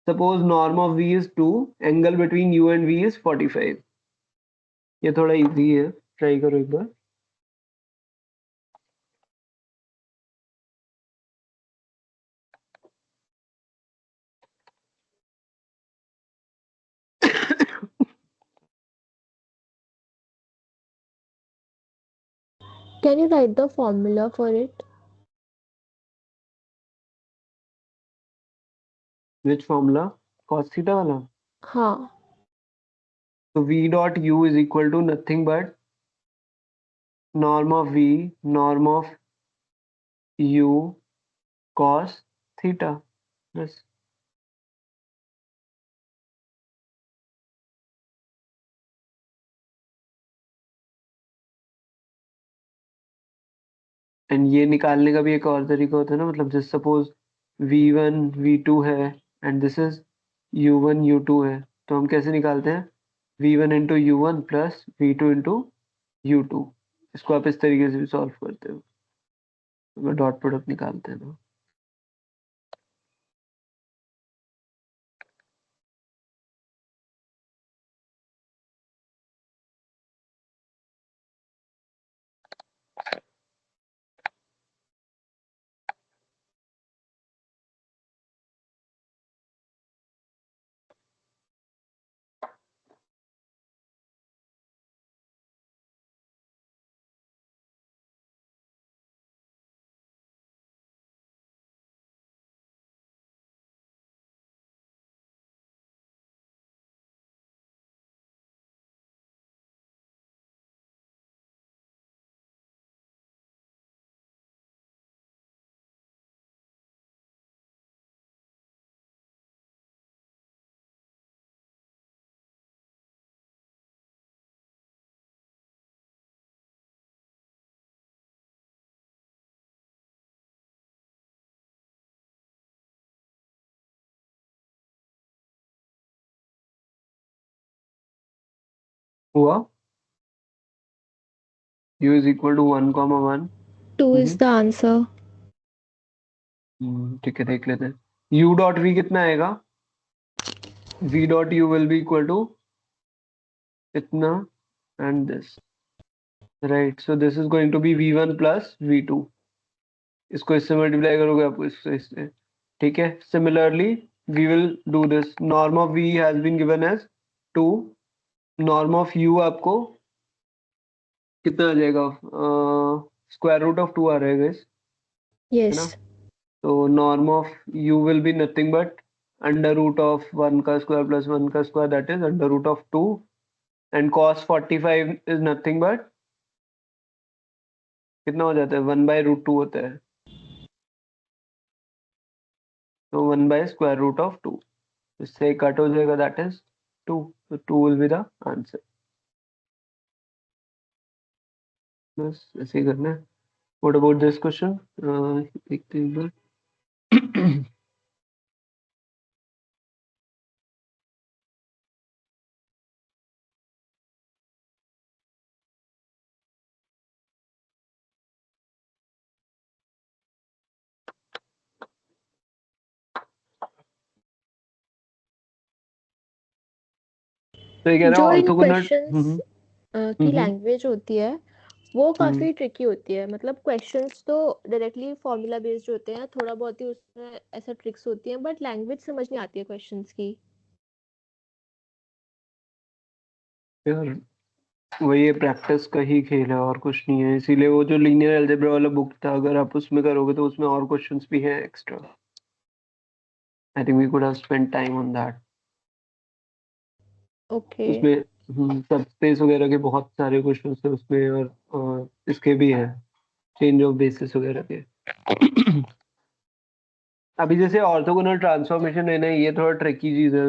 Suppose norm of v is 2, angle between u and v is 45. ये थोड़ा easy है, try करो एक बार। Can you write the formula for it? Which formula? Cos theta वाला? हाँ। So v dot u is equal to nothing but norm of v, norm of u cos theta. Yes. And ये निकालने का भी एक और तरीका होता है ना, मतलब जैसे सपोज v1 v2 है and this is u1 u2 है, तो हम कैसे निकालते हैं, v1 into u1 plus v2 into u2। इसको आप इस तरीके से भी सॉल्व करते हो, अगर डॉट प्रोडक्ट निकालते हैं ना। हुआ u is equal to 1,1। 2 is the answer. ठीक है, देख लेते हैं u डॉट v कितना आएगा, v dot u will be equal to इतना and this, right. So this is going to be v1 plus v2। इसको इससे मल्टीप्लाई करोगे आपको इससे, ठीक है। Similarly we will do this, norm of v has been given as 2, norm of u आपको कितना आ जाएगा, स्क्वायर रूट ऑफ 2 आ रहेगा इस, है ना। Yes. तो norm of u will be nothing but under root of 1 का स्क्वायर प्लस 1 का square, that is under root of 2, and cos 45 is nothing but कितना हो जाता है, 1/√2 होता है, तो 1/√2। इससे कट हो जाएगा, दैट इज 2, तो 2 विल बी द आंसर। बस ऐसे ही करना है। व्हाट अबाउट दिस क्वेश्चन, देखते हैं एक बार। तो ये कह रहा जो है इन ऑर्थोगोनल। क्वेश्चंस की लैंग्वेज होती है वो काफी ट्रिकी होती है, मतलब क्वेश्चंस तो डायरेक्टली फॉर्मूला बेस्ड होते हैं, थोड़ा बहुत ही उसमें ऐसा ट्रिक्स होती हैं, बट लैंग्वेज समझ नहीं आती है क्वेश्चंस की। यार वही है, प्रैक्टिस का ही खेल है और कुछ नहीं है। इसीलिए वो जो लीनियर अलजेब्रा वाला बुक था, अगर आप उसमें करोगे तो उसमें और क्वेश्चंस भी हैं extra. I think we could have spend time on that. Okay. उसमें सबस्पेस वगैरह के बहुत सारे क्वेश्चन थे उसमें, और इसके भी हैं, चेंज ऑफ बेसिस वगैरह के। अभी जैसे ऑर्थोगोनल ट्रांसफॉर्मेशन है ना, ये थोड़ा ट्रिकी चीज है।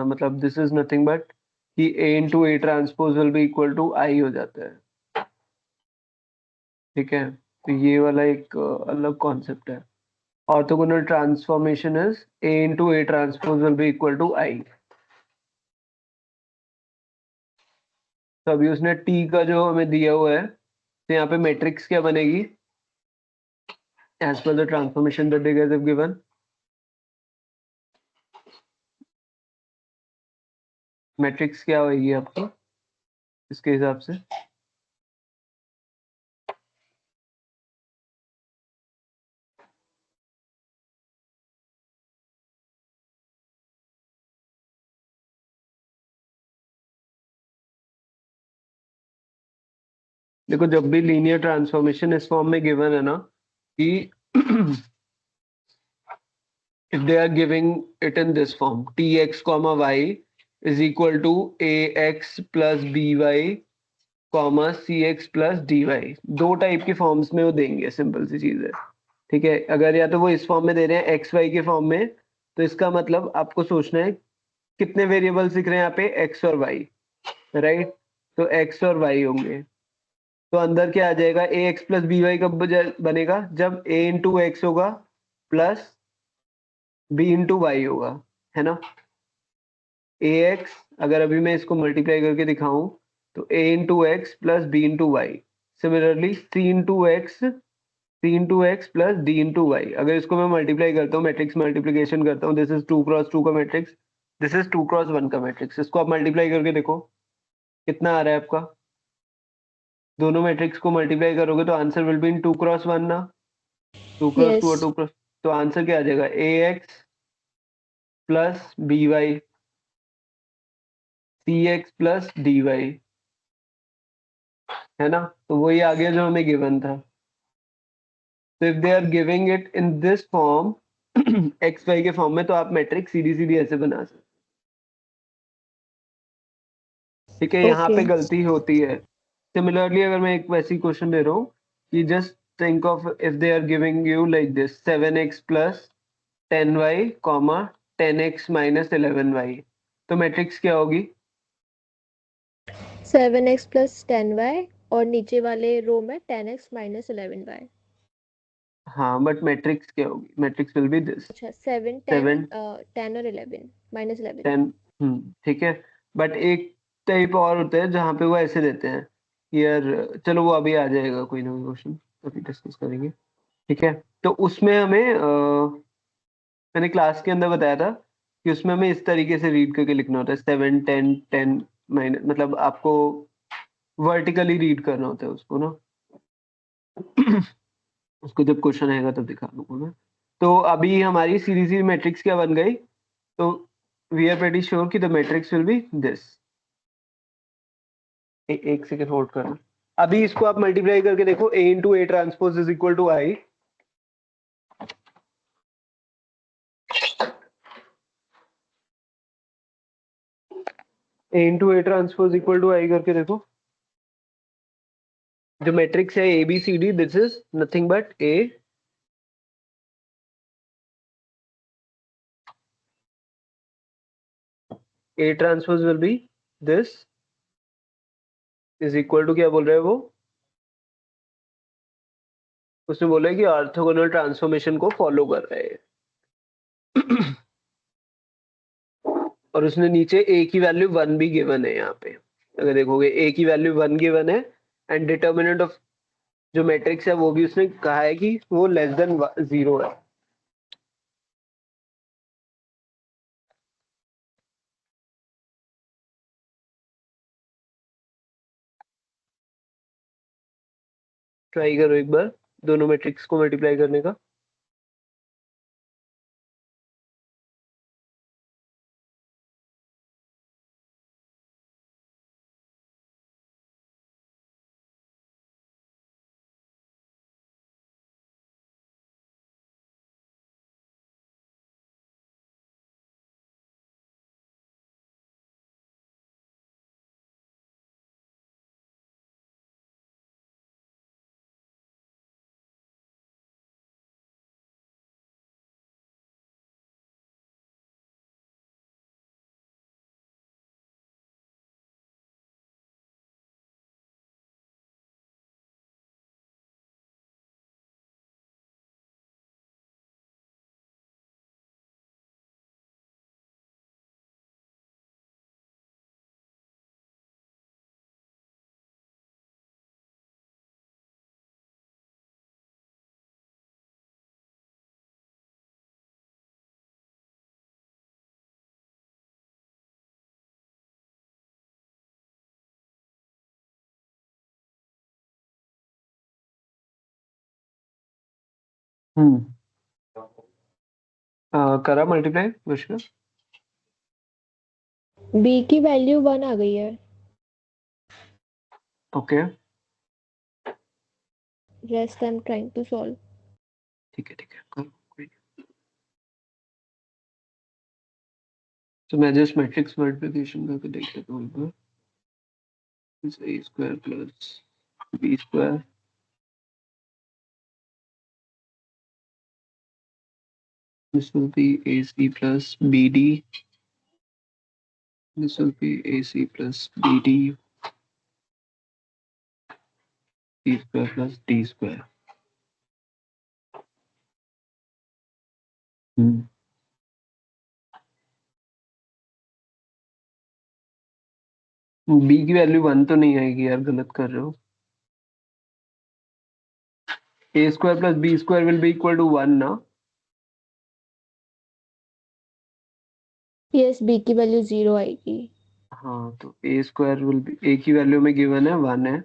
मतलब दिस इज नथिंग बट कि A into A transpose will be equal to I हो जाता है। ठीक है, तो ये वाला एक अलग कॉन्सेप्ट है। Orthogonal transformation is A into A transpose will be equal to I. तो अभी उसने टी का जो हमें दिया हुआ है, तो यहाँ पे मैट्रिक्स क्या बनेगी as per the transformation that they have given. Matrix क्या होगी आपकी इसके हिसाब से? देखो, जब भी लीनियर ट्रांसफॉर्मेशन इस फॉर्म में गिवन है ना, कि if they are giving it in this form, tx comma y is equal to ax plus by comma cx plus dy, दो टाइप के फॉर्म्स में वो देंगे, सिंपल सी चीज है। ठीक है, अगर या तो वो इस फॉर्म में दे रहे हैं एक्स वाई के फॉर्म में, तो इसका मतलब आपको सोचना है कितने वेरिएबल्स दिख रहे हैं यहाँ पे, एक्स और वाई, राइट? तो एक्स और वाई होंगे, तो अंदर क्या आ जाएगा, A X plus B Y कब बनेगा, जब ए इंटू एक्स होगा प्लस बी इंटू वाई होगा, है ना? ए एक्स, अगर अभी मैं इसको मल्टीप्लाई करके दिखाऊं, तो A into X plus B into Y. Similarly C into X plus D into Y, अगर इसको मैं मल्टीप्लाई करता हूँ, मैट्रिक्स मल्टीप्लीकेशन करता हूँ, दिस इज 2 क्रॉस 2 का मैट्रिक्स, दिस इज 2 क्रॉस 1 का मैट्रिक्स। इसको आप मल्टीप्लाई करके देखो कितना आ रहा है आपका। दोनों मैट्रिक्स को मल्टीप्लाई करोगे तो answer will be in 2 cross 1 ना, 2 क्रॉस 2 और यस। 2 क्रॉस। तो आंसर क्या आ जाएगा, A X plus B Y C X plus D Y, है ना? तो वही आ गया जो हमें गिवन था। तो if they are giving it in this form, x y के फॉर्म में, तो आप मैट्रिक्स सीधी सीधी ऐसे बना सकते। ठीक है, यहाँ ओके। पे गलती होती है। सिमिलरली अगर मैं एक वैसी क्वेश्चन दे रहा हूँ कि just think of if they are giving you like this 7x plus 10y comma 10x minus 11y, तो मैट्रिक्स क्या होगी? 7x प्लस 10y, और नीचे वाले रो में 10x माइनस 11y। हाँ, बट मैट्रिक्स क्या होगी? मैट्रिक्स विल बी दिस अच्छा, 7 10, 7 10 और 11 माइनस 11। 10। ठीक है, बट एक टाइप और होता है जहाँ पे वो ऐसे देते हैं यार। चलो वो अभी आ जाएगा, कोई ना कोई क्वेश्चन अभी डिस्कस करेंगे। ठीक है, तो उसमें हमें मैंने क्लास के अंदर बताया था कि उसमें हमें इस तरीके से रीड करके लिखना होता है, 7 10 10 माइनस, मतलब आपको वर्टिकली रीड करना होता है उसको ना। उसको जब क्वेश्चन आएगा तब दिखा दूंगा मैं। तो अभी हमारी सीरीज मैट्रिक्स क्या बन गई, तो वी आर प्रेटी श्योर कि the matrix will be this. एक सेकेंड होल्ड करना। अभी इसको आप मल्टीप्लाई करके देखो, A into A transpose is equal to I. A into A transpose equal to I करके देखो। जो मैट्रिक्स है A B C D, this is nothing but A transpose will be this is equal to, क्या बोल रहे हैं वो, उसने बोला है कि ऑर्थोगोनल ट्रांसफॉर्मेशन को फॉलो कर रहे हैं। और उसने नीचे ए की वैल्यू 1 भी गिवन है यहाँ पे। अगर देखोगे ए की वैल्यू 1 गिवन है, एंड डिटर्मिनेंट ऑफ जो मैट्रिक्स है वो भी उसने कहा है कि वो लेस देन 0 है। ट्राई करो एक बार दोनों मैट्रिक्स को मल्टीप्लाई करने का। हम्म करा मल्टीप्लाई मुश्किल। बी की वैल्यू 1 आ गई है। Okay rest I am trying to solve. ठीक है करो कोई नहीं। तो मैं जस्ट मैट्रिक्स मल्टीप्लिकेशन करके देख लेता हूँ एक बार। a square plus b square this will be ac plus bd this will be ac plus bd c square plus d square। B की वैल्यू 1 तो नहीं आएगी यार, गलत कर रहे हो। a square plus b square will be equal to 1 ना। यस, बी की वैल्यू 0 आएगी। हाँ तो a square will be a की वैल्यू में गिवन है 1 है,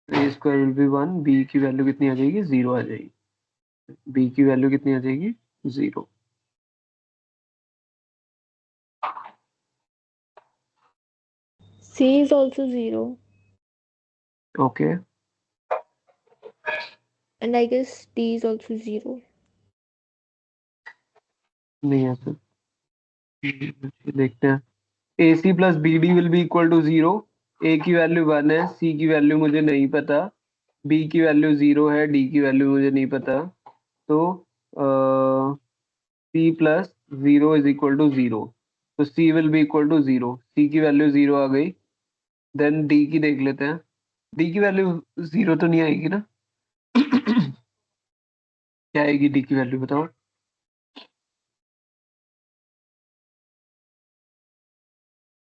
a square will be 1, b की वैल्यू कितनी आ जाएगी 0 आ जाएगी। b की वैल्यू कितनी आ जाएगी 0। C is also 0 okay and I guess D is also 0. नहीं है सर, देखते हैं। AC plus BD will be equal to 0। A की वैल्यू 1 है, C की वैल्यू मुझे नहीं पता, B की वैल्यू 0 है, D की वैल्यू मुझे नहीं पता। तो C plus 0 is equal to 0, तो C will be equal to 0। C की वैल्यू 0 आ गई। देन D की देख लेते हैं। D की वैल्यू 0 तो नहीं आएगी ना। क्या आएगी D की वैल्यू बताओ।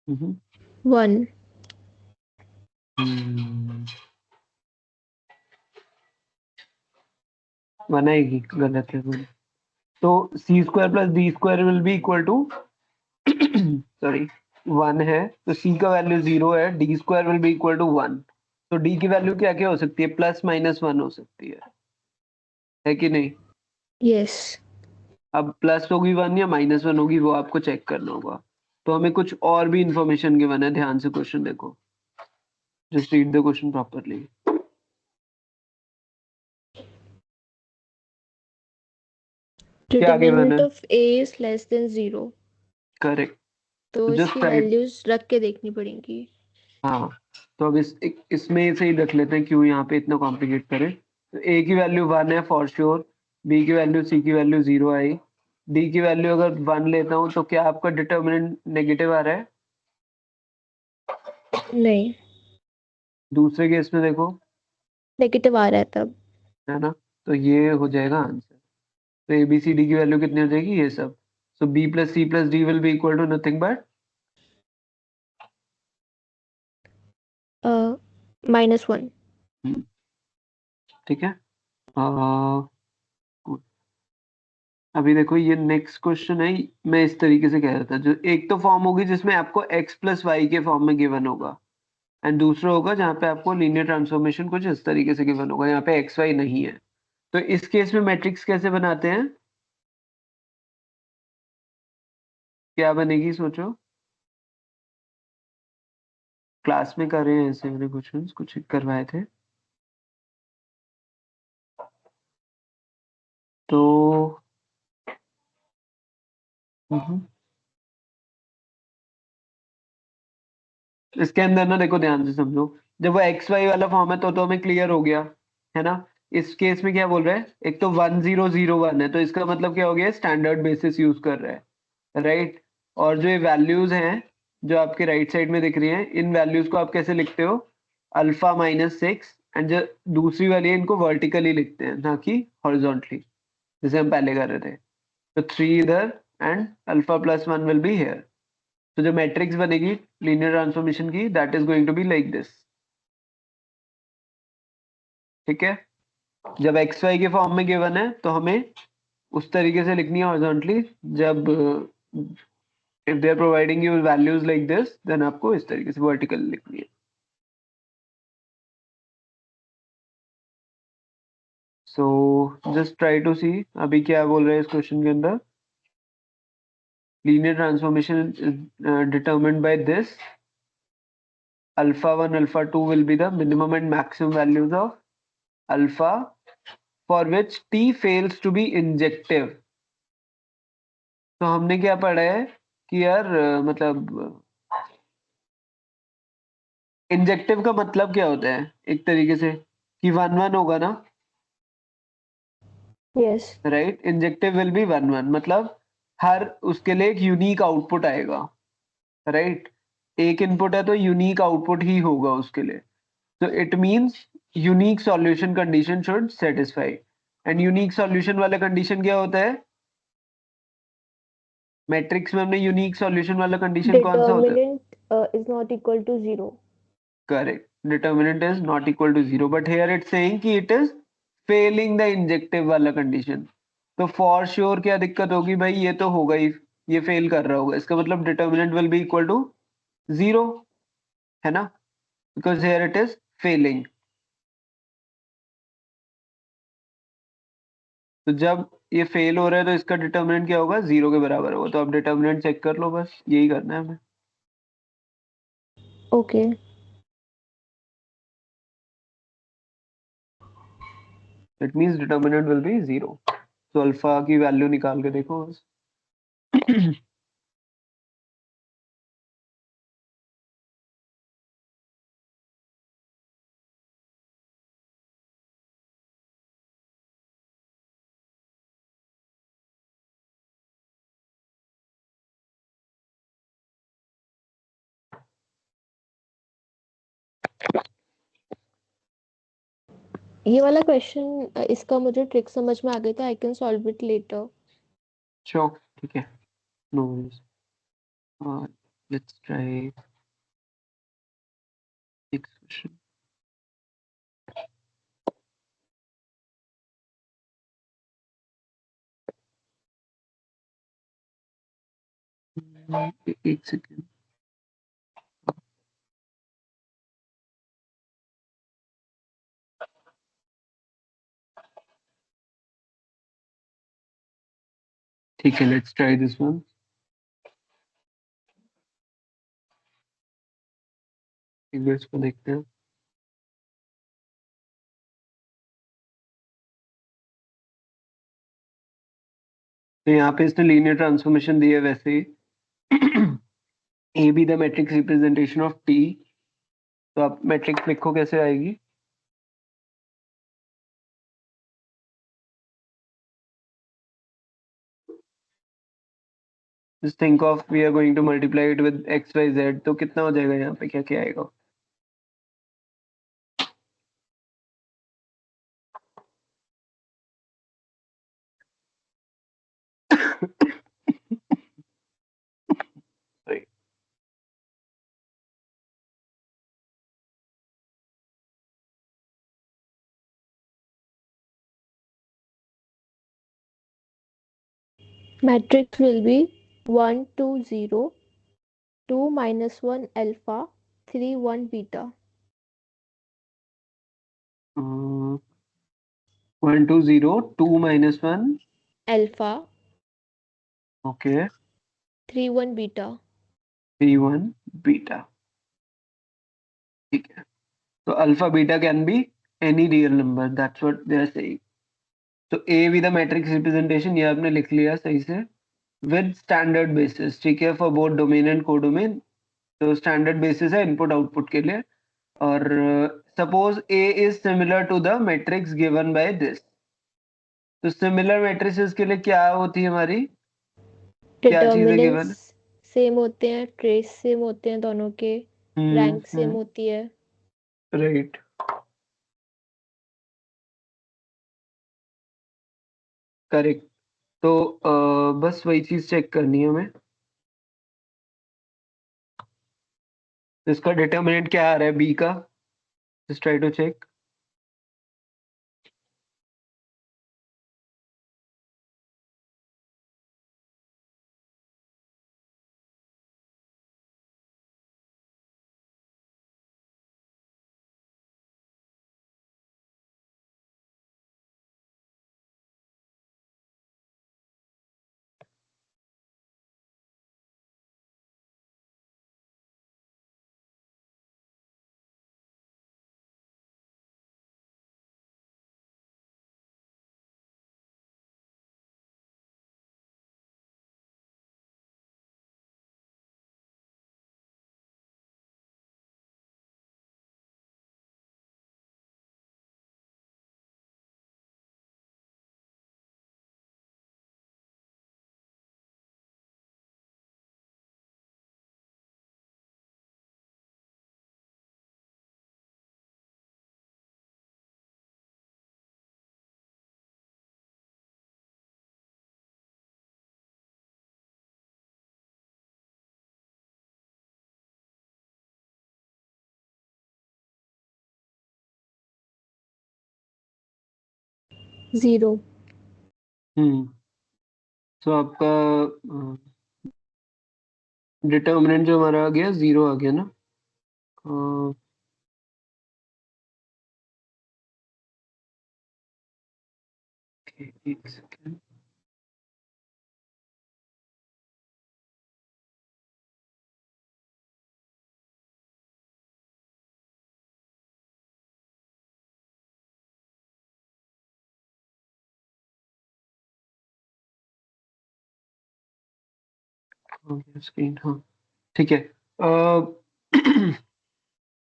हम्म 1. बनाएगी, गलत है बोले। तो C square plus D square will be equal to sorry 1 है, तो सी का वैल्यू 0 है, D square will be equal to 1। तो डी की वैल्यू क्या क्या हो सकती है, प्लस माइनस 1 हो सकती है कि नहीं। Yes. अब प्लस होगी 1 या माइनस 1 होगी वो आपको चेक करना होगा। तो हमें कुछ और भी इंफॉर्मेशन गिवन है, ध्यान से क्वेश्चन देखो, just read the question properly. क्या गिवन Determinant है, of A is less than 0. Correct. तो जस्ट इसकी ट्राई। वैल्यूज रख के देखनी पड़ेंगी। हाँ तो अब इसमें से ही रख लेते हैं, क्यों यहाँ पे इतना कॉम्प्लिकेट करें। तो ए की वैल्यू 1 है फॉर श्योर, बी की वैल्यू सी की वैल्यू 0 आई, डी की वैल्यू अगर 1 लेता हूँ तो क्या आपका डिटर्मिनेंट नेगेटिव आ रहा है। नहीं, दूसरे केस में देखो, नेगेटिव आ रहा है तब। है ना, तो ये हो जाएगा आंसर। तो ए बी सी डी की वैल्यू कितनी हो जाएगी ये सब। So B plus C plus D will be equal to nothing but -1. ठीक है। अभी देखो ये नेक्स्ट क्वेश्चन है, मैं इस तरीके से कह रहा था, जो एक तो फॉर्म होगी जिसमें आपको x प्लस वाई के फॉर्म में गिवन होगा, एंड दूसरा होगा जहाँ पे आपको लीनियर ट्रांसफॉर्मेशन कुछ इस तरीके से गिवन होगा, यहाँ पे एक्स वाई नहीं है। तो इस केस में मैट्रिक्स कैसे बनाते हैं, क्या बनेगी सोचो। क्लास में कर रहे हैं ऐसे, मैंने कुछ करवाए थे। तो इसके अंदर ना देखो ध्यान से समझो, जब वो एक्स वाई वाला फॉर्म है तो हमें क्लियर हो गया है ना। इस केस में क्या बोल रहा है, एक तो 1001 है, तो इसका मतलब क्या हो गया, स्टैंडर्ड बेसिस यूज कर रहा है, राइट। और जो ये वैल्यूज हैं जो आपके राइट साइड में दिख रही हैं, इन वैल्यूज को आप कैसे लिखते हो, अल्फा-6, एंड जो दूसरी वाली है इनको वर्टिकली लिखते हैं ना कि हॉरिजॉन्टली, जैसे हम पहले कर रहे थे। तो 3 इधर एंड अल्फा+1 विल बी हियर। तो जो मैट्रिक्स बनेगी लीनियर ट्रांसफॉर्मेशन की, that is going to be like this, ठीक है। जब एक्स वाई के फॉर्म में गिवन है तो हमें उस तरीके से लिखनी है हॉरिजॉन्टली। जब if they are providing you values like this, then आपको इस तरीके से वर्टिकल लिखनी है। So just try to see अभी क्या बोल रहे हैं इस क्वेश्चन के अंदर। Linear transformation is determined by this, alpha 1 alpha 2 will be the minimum and maximum values of alpha for which t fails to be injective। तो हमने क्या पढ़ा है कि यार मतलब इंजेक्टिव का मतलब क्या होता है, एक तरीके से कि 1 1 होगा ना, Yes. Right. Injective will be 1 1, मतलब हर उसके लिए एक यूनिक आउटपुट आएगा, राइट। एक इनपुट है तो यूनिक आउटपुट ही होगा उसके लिए। तो it means unique solution condition should satisfy. And unique solution वाला कंडीशन क्या होता है, मैट्रिक्स में हमने यूनिक सॉल्यूशन वाला कंडीशन कौन सा होता है, Determinant is not equal to 0. Correct, determinant is not equal to 0, but here it's saying कि it is failing the injective वाला कंडीशन। तो फॉर श्योर क्या दिक्कत होगी भाई, ये तो होगा ही, ये फेल कर रहा होगा, इसका मतलब determinant will be equal to 0, है ना, because here it is failing. तो जब ये फेल हो रहा है तो इसका डिटर्मिनेंट क्या होगा, 0 के बराबर होगा। तो आप डिटर्मिनेंट चेक कर लो, बस यही करना है हमें। Okay. It means determinant will B 0। तो अल्फा की वैल्यू निकाल के देखो बस। ये वाला क्वेश्चन इसका मुझे ट्रिक समझ में आ गई था. I can solve it later. Sure, ठीक है, no worries. Let's try next question. एक सेकेंड। ठीक है, लेट्स ट्राई दिस वन। एक बार इसको देखते हैं। तो यहाँ पे इसने लीनियर ट्रांसफॉर्मेशन दी है वैसे ही। A B the matrix representation of T. तो आप मैट्रिक्स लिखो कैसे आएगी, just think of we are going to multiply it with x y z, तो कितना हो जाएगा यहाँ पे, क्या क्या आएगा। Sorry. Matrix will be 1 2 0, 2 minus 1 alpha, 3 1 beta. 1 2 0 2 minus 1. Alpha Okay. 3 1 beta. 3 1 beta. ठीक है. So alpha beta can be any real number. That's what they are saying. So A with the matrix representation ये आपने लिख लिया सही से. With standard basis. ठीक है. For both domain and codomain. तो standard basis है input output के लिए. और suppose A is similar to the matrix given by this. तो similar matrices के लिए क्या होती है हमारी? क्या चीजें given है? डिटर्मिनेंट्स सेम होते हैं, ट्रेस सेम होते हैं दोनों के, रैंक सेम होती है. राइट. करेक्ट. तो बस वही चीज चेक करनी है हमें. इसका डिटर्मिनेंट क्या आ रहा है बी का? Just try to check. Zero. So आपका डिटर्मिनेंट जो हमारा आ गया 0 आ गया ना. एक सेकेंड. स्क्रीन. हाँ ठीक है.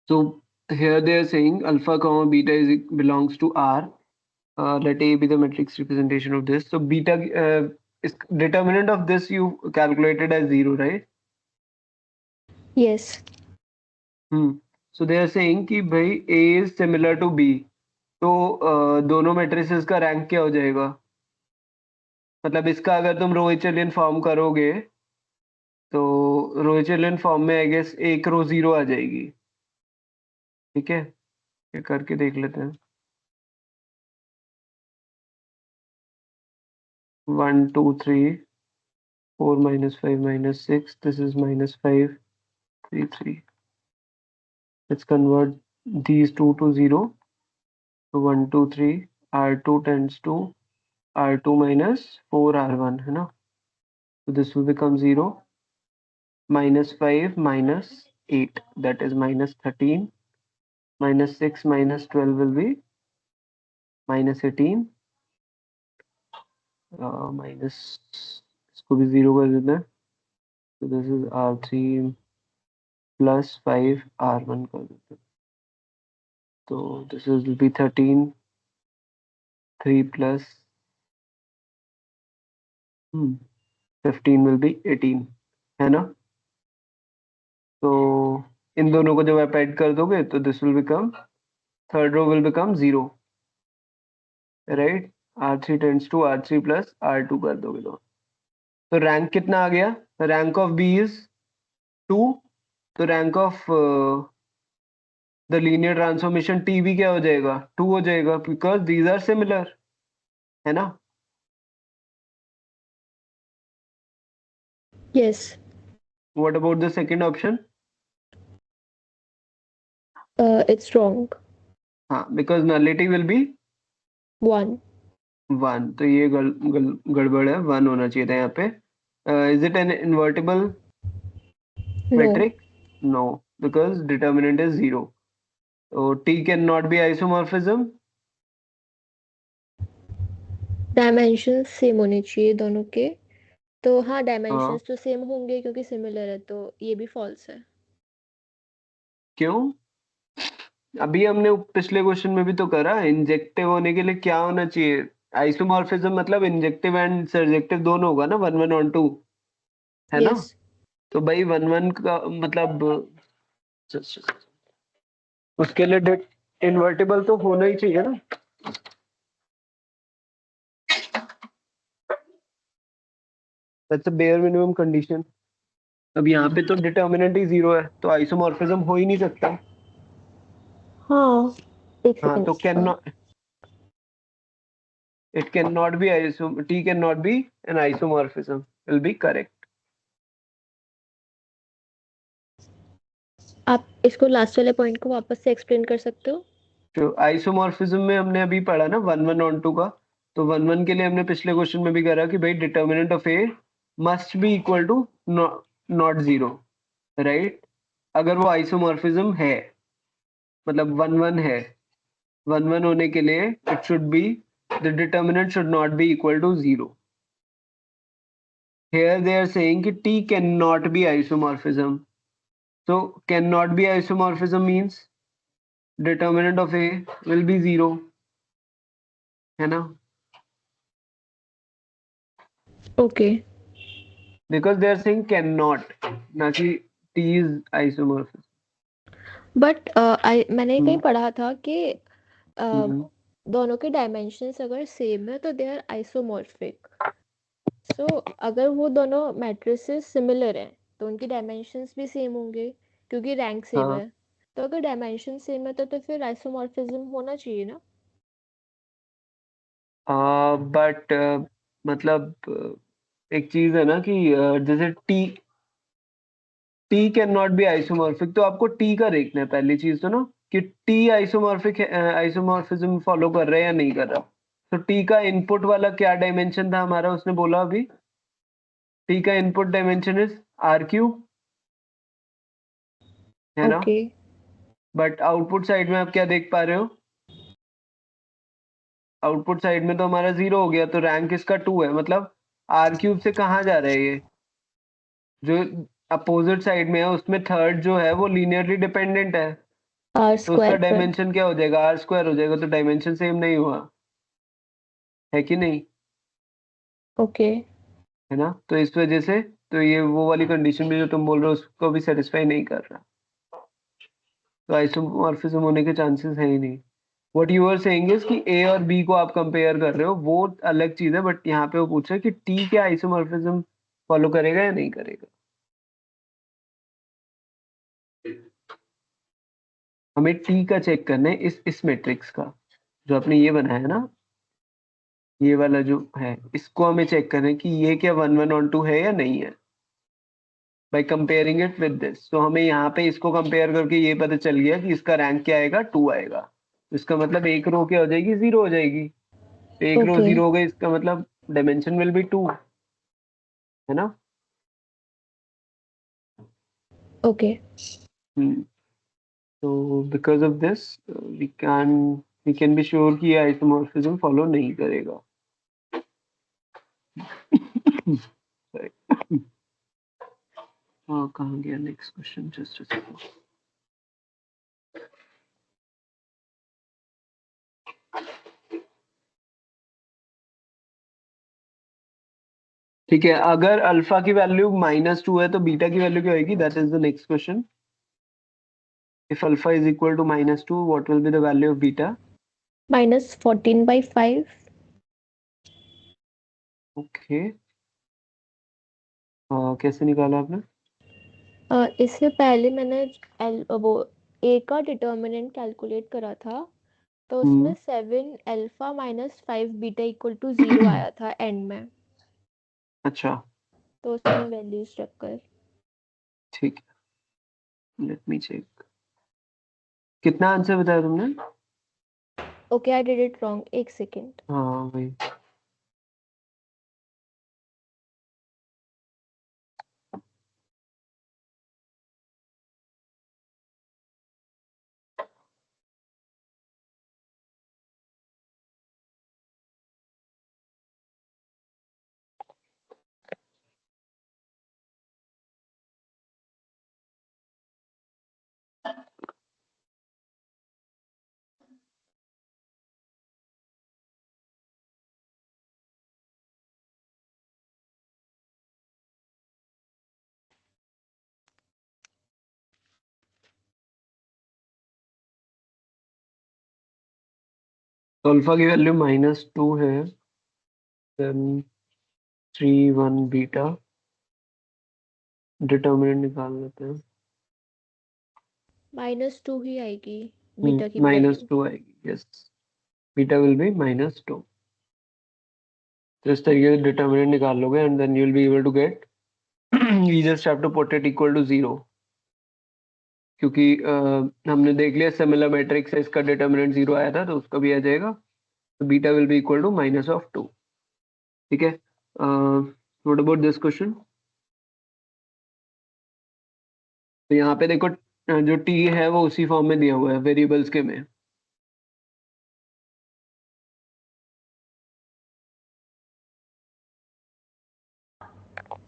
so here they are saying alpha comma beta is belongs to R. Let A be the matrix representation of this. So beta is determinant of this you calculated as 0, right? Yes. So they are saying कि भाई A is similar to B. तो दोनों matrices का rank क्या हो जाएगा? मतलब इसका अगर तुम रोइचलियन फॉर्म करोगे तो रोइचलियन फॉर्म में आई गेस एक रो 0 आ जाएगी. ठीक है. ये करके देख लेते हैं. 1 2 3 4 minus 5 minus 6. This is minus 5 3 3. Let's convert these two to 0. So 1 2 3 R2 tends to R2 minus 4 R1 है ना. So this will become 0. Minus 5 minus 8, that is minus 13. Minus 6 minus 12 will be minus 18. Minus इसको भी 0 कर देते हैं. So this is R3 plus 5 R1 कर देते हैं. So this will be 13. 3 plus 15 will be 18 है ना. तो इन दोनों को जब आप ऐड कर दोगे तो this will become third row will become 0, right. R3 tends to R3 plus R2 कर दोगे तो रैंक कितना आ गया? Rank of b is 2. तो rank of the linear transformation T भी क्या हो जाएगा? 2 हो जाएगा बिकॉज दीज आर सिमिलर है ना. Yes. What about the second option? It's wrong. हाँ, because nullity will be 1. 1, तो ये गड़बड़ है, 1 होना चाहिए था यहाँ पे. Is it an invertible No. matrix? No, because determinant is 0. So T cannot be isomorphism. Dimensions same होने चाहिए दोनों के. तो हाँ, हाँ, डायमेंशंस तो सेम होंगे क्योंकि सिमिलर है, तो ये भी फॉल्स है. क्यों? अभी हमने पिछले क्वेश्चन में भी तो करा, इंजेक्टिव होने के लिए क्या होना चाहिए? आइसोमॉर्फिज्म मतलब इंजेक्टिव एंड सरजेक्टिव दोनों होगा ना, 1 1 ऑन 2, है ना? यस. तो भाई 1 1 का मतलब उसके लिए इन्वर्टिबल तो होना ही चाहिए ना. That's a bare minimum condition. अब यहाँ पे तो डिटर्मिनेंट ही 0 है, तो आइसोमॉर्फिज्म हो ही नहीं सकता. हाँ, एक हाँ, सेकेंड. तो can not, it cannot be T cannot be an isomorphism will be correct. आप इसको लास्ट वाले पॉइंट को वापस से एक्सप्लेन कर सकते हो? तो आइसोमॉर्फिज्म में हमने अभी पढ़ा ना 1 1 ऑन 2 का, तो 1 1 के लिए हमने पिछले क्वेश्चन में भी करा कि भाई determinant of A must be equal to not 0, right? अगर वो आइसोमॉर्फिज्म है, मतलब 1 1 है, 1 1 होने के लिए it should be the determinant should not be equal to 0. Here they are saying कि T cannot be isomorphism. So cannot be isomorphism means determinant of A will be 0, है ना? Okay. Because they are saying cannot, ना कि T is isomorphism. But मैंने कहीं पढ़ा था कि हम्म. दोनों के डायमेंशंस अगर सेम है तो दे आर आइसोमॉर्फिक. सो अगर वो दोनों मैट्रिसेस सिमिलर हैं तो उनकी डायमेंशंस भी सेम होंगे क्योंकि रैंक सेम हाँ, है. तो अगर डायमेंशन सेम है तो फिर आइसोमॉर्फिज्म होना चाहिए ना. बट मतलब एक चीज है ना कि जैसे T can not be isomorphic, तो आपको T का देखना है पहली चीज तो ना, कि T आइसोमॉर्फिक आइसोमॉर्फिज्म फॉलो कर रहा है या नहीं कर रहा. तो T का इनपुट वाला क्या डायमेंशन था हमारा, उसने बोला अभी T का इनपुट डायमेंशन इज RQ, है ना? ओके. बट आउटपुट साइड में आप क्या देख पा रहे हो? आउटपुट साइड में तो हमारा 0 हो गया, तो रैंक इसका 2 है. मतलब R³ से कहाँ जा रहा है ये, जो अपोजिट साइड में है उसमें थर्ड जो है वो लीनियरली डिपेंडेंट है, आर तो उसका स्क्वायर पर. डायमेंशन क्या हो जाएगा, R² हो जाएगा. तो डायमेंशन सेम नहीं हुआ, है कि नहीं? ओके. है ना? तो इस वजह से तो ये वो वाली कंडीशन भी जो तुम बोल रहे हो उसको भी सेटिस्फाई नहीं कर रहा, तो आइसोमॉर्फिज्म होने के चांसेस है ही नहीं. What you are saying is कि ए और बी को आप कंपेयर कर रहे हो, वो अलग चीज है, बट यहाँ पे वो पूछ रहा है कि टी क्या आइसोमॉर्फिज्म फॉलो करेगा या नहीं करेगा. हमें टी का चेक करना है इस मैट्रिक्स का, जो आपने ये बनाया है ना, ये वाला जो है, इसको हमें चेक करना है कि ये क्या 1 1 ऑन 2 है या नहीं है, by comparing it with this. तो हमें यहाँ पे इसको कंपेयर करके ये पता चल गया कि इसका रैंक क्या आएगा, 2 आएगा. तो इसका मतलब एक रो क्या हो जाएगी, 0 हो जाएगी. तो एक रो ओके. 0 हो गई, इसका मतलब डायमेंशन विल बी 2, है ना? Okay. So because of this, we can be sure कि ये आइसोमॉर्फिज्म फॉलो नहीं करेगा. Sorry. हाँ, कहाँ गया next question, just a second. ठीक है, अगर अल्फा की वैल्यू -2 है तो बीटा की वैल्यू क्या होगी, that is the next question. If alpha is equal to -2, what will be the value of beta? -14/5. Okay, कैसे निकाला आपने? इससे पहले मैंने वो ए का डिटर्मिनेंट कैलकुलेट करा था, तो उसमें 7 अल्फा -5 बीटा इक्वल टू 0 आया था एंड में. अच्छा, तो उसमें वैल्यूज रखकर. ठीक है, लेट मी चेक. कितना आंसर बताया तुमने? Okay, I did it wrong, एक सेकेंड। हाँ भाई, तो अल्फा की वैल्यू -2 है, देन 3 1 बीटा, डिटर्मिनेंट निकाल लेते हैं। -2 ही आएगी बीटा की वैल्यू। -2 आएगी, यस, बीटा विल बी -2। तो इस तरीके से डिटर्मिनेंट निकाल लोगे and then you will be able to get you just have to put it equal to 0, क्योंकि हमने देख लिया सिमिलर मैट्रिक्स है, इसका डिटर्मिनेंट 0 आया था तो उसका भी आ जाएगा। तो beta will be equal to -2। ठीक है, व्हाट अबाउट दिस क्वेश्चन? तो यहाँ पे देखो जो टी है वो उसी फॉर्म में दिया हुआ है वेरिएबल्स के में।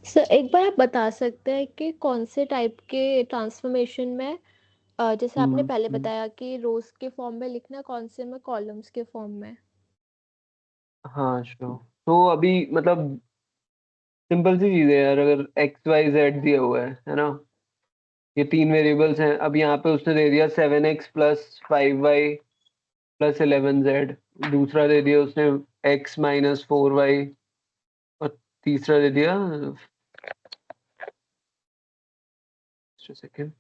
सर एक बार आप बता सकते हैं कि कौन से टाइप के ट्रांसफॉर्मेशन में, जैसे आपने पहले हम्म, बताया कि रोज के फॉर्म में लिखना, कौन से में कॉलम्स के फॉर्म में? हाँ श्योर। तो अभी मतलब सिंपल सी चीज है यार, अगर एक्स वाई जेड दिया हुआ है ना, ये 3 वेरिएबल्स हैं। अब यहाँ पे उसने दे दिया 7x + 5y + 11z, दूसरा दे दिया उसने x - 4y, और तीसरा दे दिया सेकेंड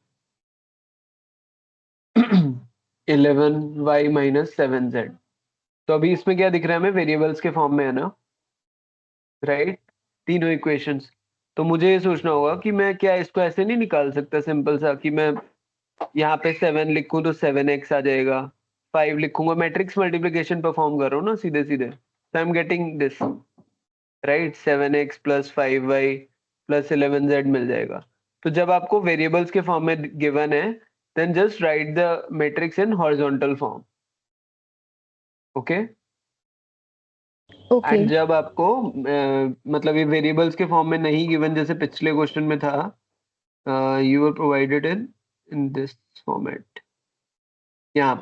11y - 7z। तो अभी इसमें क्या दिख रहा है हमें, वेरिएबल्स के फॉर्म में है ना, राइट, तीनों इक्वेशंस। तो मुझे ये सोचना होगा कि मैं क्या इसको ऐसे नहीं निकाल सकता सिंपल सा, कि मैं यहाँ पे 7 लिखूं तो 7x आ जाएगा, 5 लिखूंगा, मैट्रिक्स मल्टीप्लिकेशन परफॉर्म कर रहा हूँ ना सीधे सीधे, तो I am getting this, right, 7x + 5y + 11z मिल जाएगा। तो जब आपको वेरिएबल्स के फॉर्म में गिवन है, then just write the matrix in horizontal form, okay. Okay. And जब आपको मतलब ये वेरिएबल्स के फॉर्म में नहीं गिवन, जैसे पिछले क्वेश्चन में था, you are provided in this format, यहाँ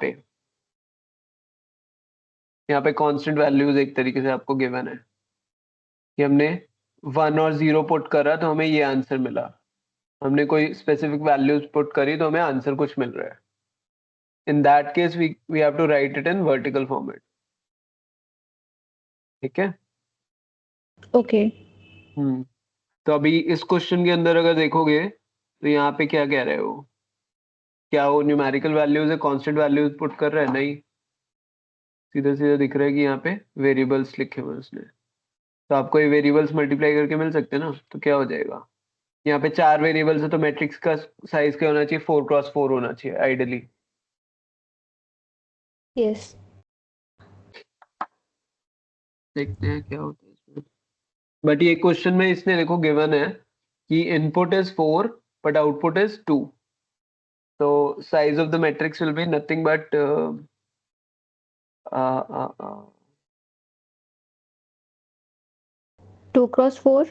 पे कांस्टेंट वैल्यूज एक तरीके से आपको गिवन है कि हमने 1 और 0 पुट करा तो हमें ये आंसर मिला, हमने कोई स्पेसिफिक वैल्यूज पुट करी तो हमें आंसर कुछ मिल रहा है। In that case we have to write it in vertical format, ठीक है। ओके। तो अभी इस क्वेश्चन के अंदर अगर देखोगे तो यहाँ पे क्या कह रहे हो, क्या वो न्यूमेरिकल वैल्यूज है, कांस्टेंट वैल्यूज पुट कर रहा है? नहीं, सीधा सीधा दिख रहा है कि यहाँ पे वेरिएबल्स लिखे हुए हैं उसने। तो आपको ये वेरिएबल्स मल्टीप्लाई करके मिल सकते हैं ना, तो क्या हो जाएगा, यहाँ पे 4 वेरिएबल्स है तो मैट्रिक्स का साइज क्या होना चाहिए, 4x4 होना चाहिए आइडियली। यस। देखते हैं क्या होता है इसमें। बट ये क्वेश्चन में इसने देखो गिवन है कि input is 4 but output is 2, तो size of the matrix will be nothing but 2x4।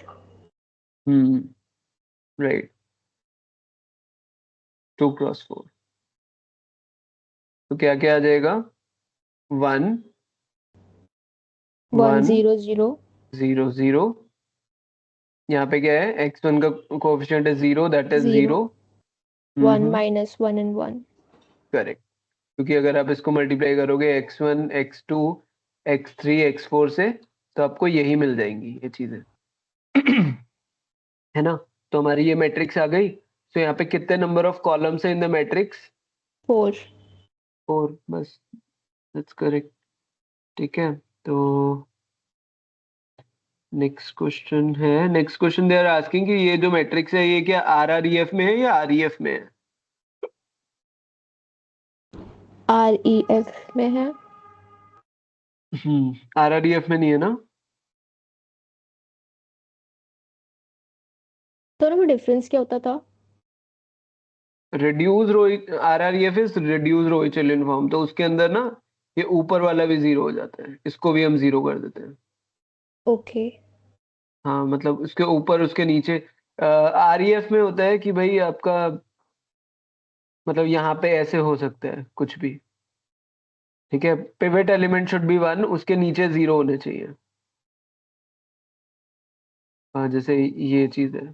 Right, 2x4। तो क्या क्या आ जाएगा, 1 1 1 0 0 0 0, यहाँ पे क्या है, x1 का कोएफिशिएंट है 0, दैट इज 0 0। 1 -1 and 1। करेक्ट, क्योंकि अगर आप इसको मल्टीप्लाई करोगे x1 x2 x3 x4 से, तो आपको यही मिल जाएंगी ये चीजें है ना। तो हमारी ये मैट्रिक्स आ गई। तो यहाँ पे कितने नंबर ऑफ कॉलम्स है इन द मैट्रिक्स? 4। 4, बस, दैट्स करेक्ट। ठीक है, तो next question they are asking कि ये जो मैट्रिक्स है ये क्या RREF में है या REF में है? REF में है। RREF में नहीं है ना? दोनों में डिफरेंस क्या होता था? Reduce row RREF is reduce row echelon form, तो उसके अंदर ना ये ऊपर वाला भी जीरो हो जाता है, इसको भी हम जीरो कर देते हैं। ओके। हाँ मतलब उसके ऊपर उसके नीचे REF में होता है कि भाई आपका मतलब यहाँ पे ऐसे हो सकता है कुछ भी, ठीक है। Pivot element should be one, उसके नीचे जीरो होने चाहिए। हाँ जैसे ये चीज है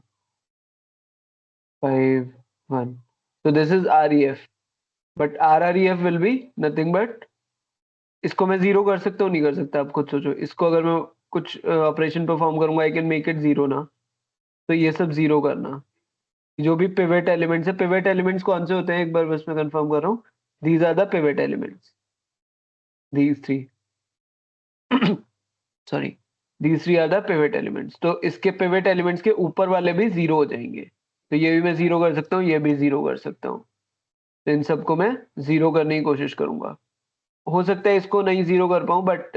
5 1, so this is REF, but RREF will be nothing but, इसको मैं जीरो कर सकता हूँ नहीं कर सकता, आप खुद सोचो। इसको अगर मैं कुछ ऑपरेशन परफॉर्म करूंगा I can make it zero ना, तो ये सब जीरो करना। जो भी पिवट एलिमेंट्स है, पिवट एलिमेंट्स कौन से होते हैं एक बार बस मैं कंफर्म कर रहा हूँ, these are the pivot elements, these three sorry, these three are the pivot elements. तो इसके पिवट एलिमेंट्स के ऊपर वाले भी जीरो हो जाएंगे, तो ये भी मैं जीरो कर सकता हूँ, ये भी जीरो कर सकता हूँ। तो इन सबको मैं जीरो करने की कोशिश करूंगा। हो सकता है इसको नहीं जीरो कर पाऊं, but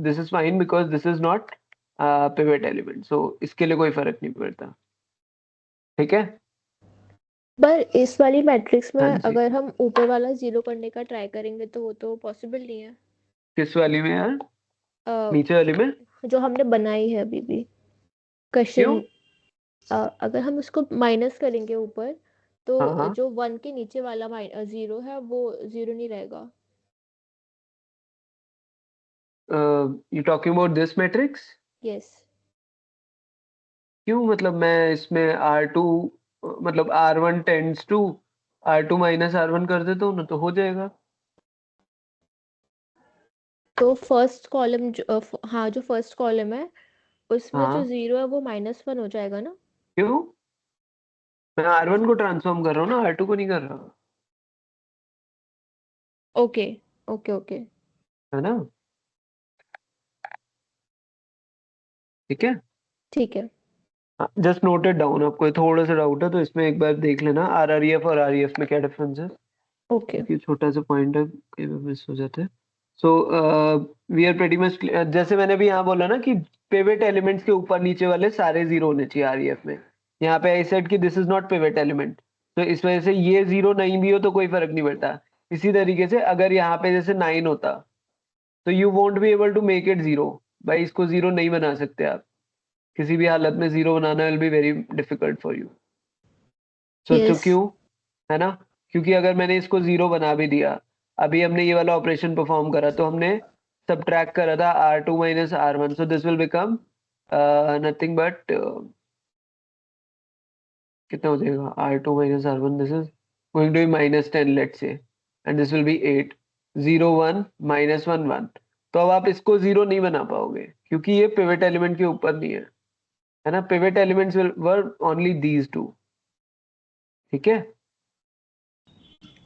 this is fine because this is not pivot element, so इसके लिए कोई फर्क नहीं पड़ता, ठीक है। पर इस वाली मैट्रिक्स में हाँ जी। अगर हम ऊपर वाला जीरो करने का ट्राई करेंगे तो वो तो पॉसिबल नहीं है। किस वाली में यार? अ, नीचे वाली में? जो हमने बनाई है अभी भी क्यों? क्वेश्चन, अगर हम उसको माइनस करेंगे ऊपर हाँ तो हाँ, जो वन के नीचे वाला जीरो है वो जीरो नहीं रहेगा। You talking about this matrix? Yes. क्यों, मतलब मैं इसमें R2 मतलब R1 tends to R2 minus R1 कर देता हूँ ना, तो हो जाएगा। तो फर्स्ट कॉलम हाँ जो फर्स्ट कॉलम है उसमें जो हाँ, जीरो है वो -1 हो जाएगा ना। क्यों? मैं R1 को ट्रांसफॉर्म कर रहा हूँ ना, R2 को नहीं कर रहा, ओके ओके ओके। है ना? ठीक है। ठीक है। जस्ट नोटेड डाउन, आपको ये थोड़ा सा डाउट है तो इसमें एक बार देख लेना RREF और REF में क्या डिफरेंस है, ओके। क्योंकि छोटा सा पॉइंट है, कई बार मिस हो जाते हैं। So we are pretty much, जैसे मैंने भी यहाँ बोला ना कि पिवट एलिमेंट्स के ऊपर नीचे वाले सारे जीरो होने चाहिए REF में। यहाँ पे आई सेड कि this is not pivot element, तो इस वजह से ये जीरो नहीं भी हो तो कोई फर्क नहीं पड़ता। इसी तरीके से अगर यहाँ पे जैसे 9 होता तो you won't be able to make it zero, भाई इसको जीरो नहीं बना सकते आप, किसी भी हालत में zero banana will be very difficult for you. सोचो यस। क्यों, है ना? क्योंकि अगर मैंने इसको जीरो बना भी दिया, अभी हमने ये वाला ऑपरेशन परफॉर्म करा तो हमने सब्ट्रैक्ट करा था R2 minus R1, so this will become nothing but, कितना हो जाएगा R2 minus R1, this is going to be -10 let say, and this will be 8 0 1 -1 1। तो अब आप इसको जीरो नहीं बना पाओगे क्योंकि ये पिवट एलिमेंट के ऊपर नहीं है ना। Pivot elements were only these two, ठीक है।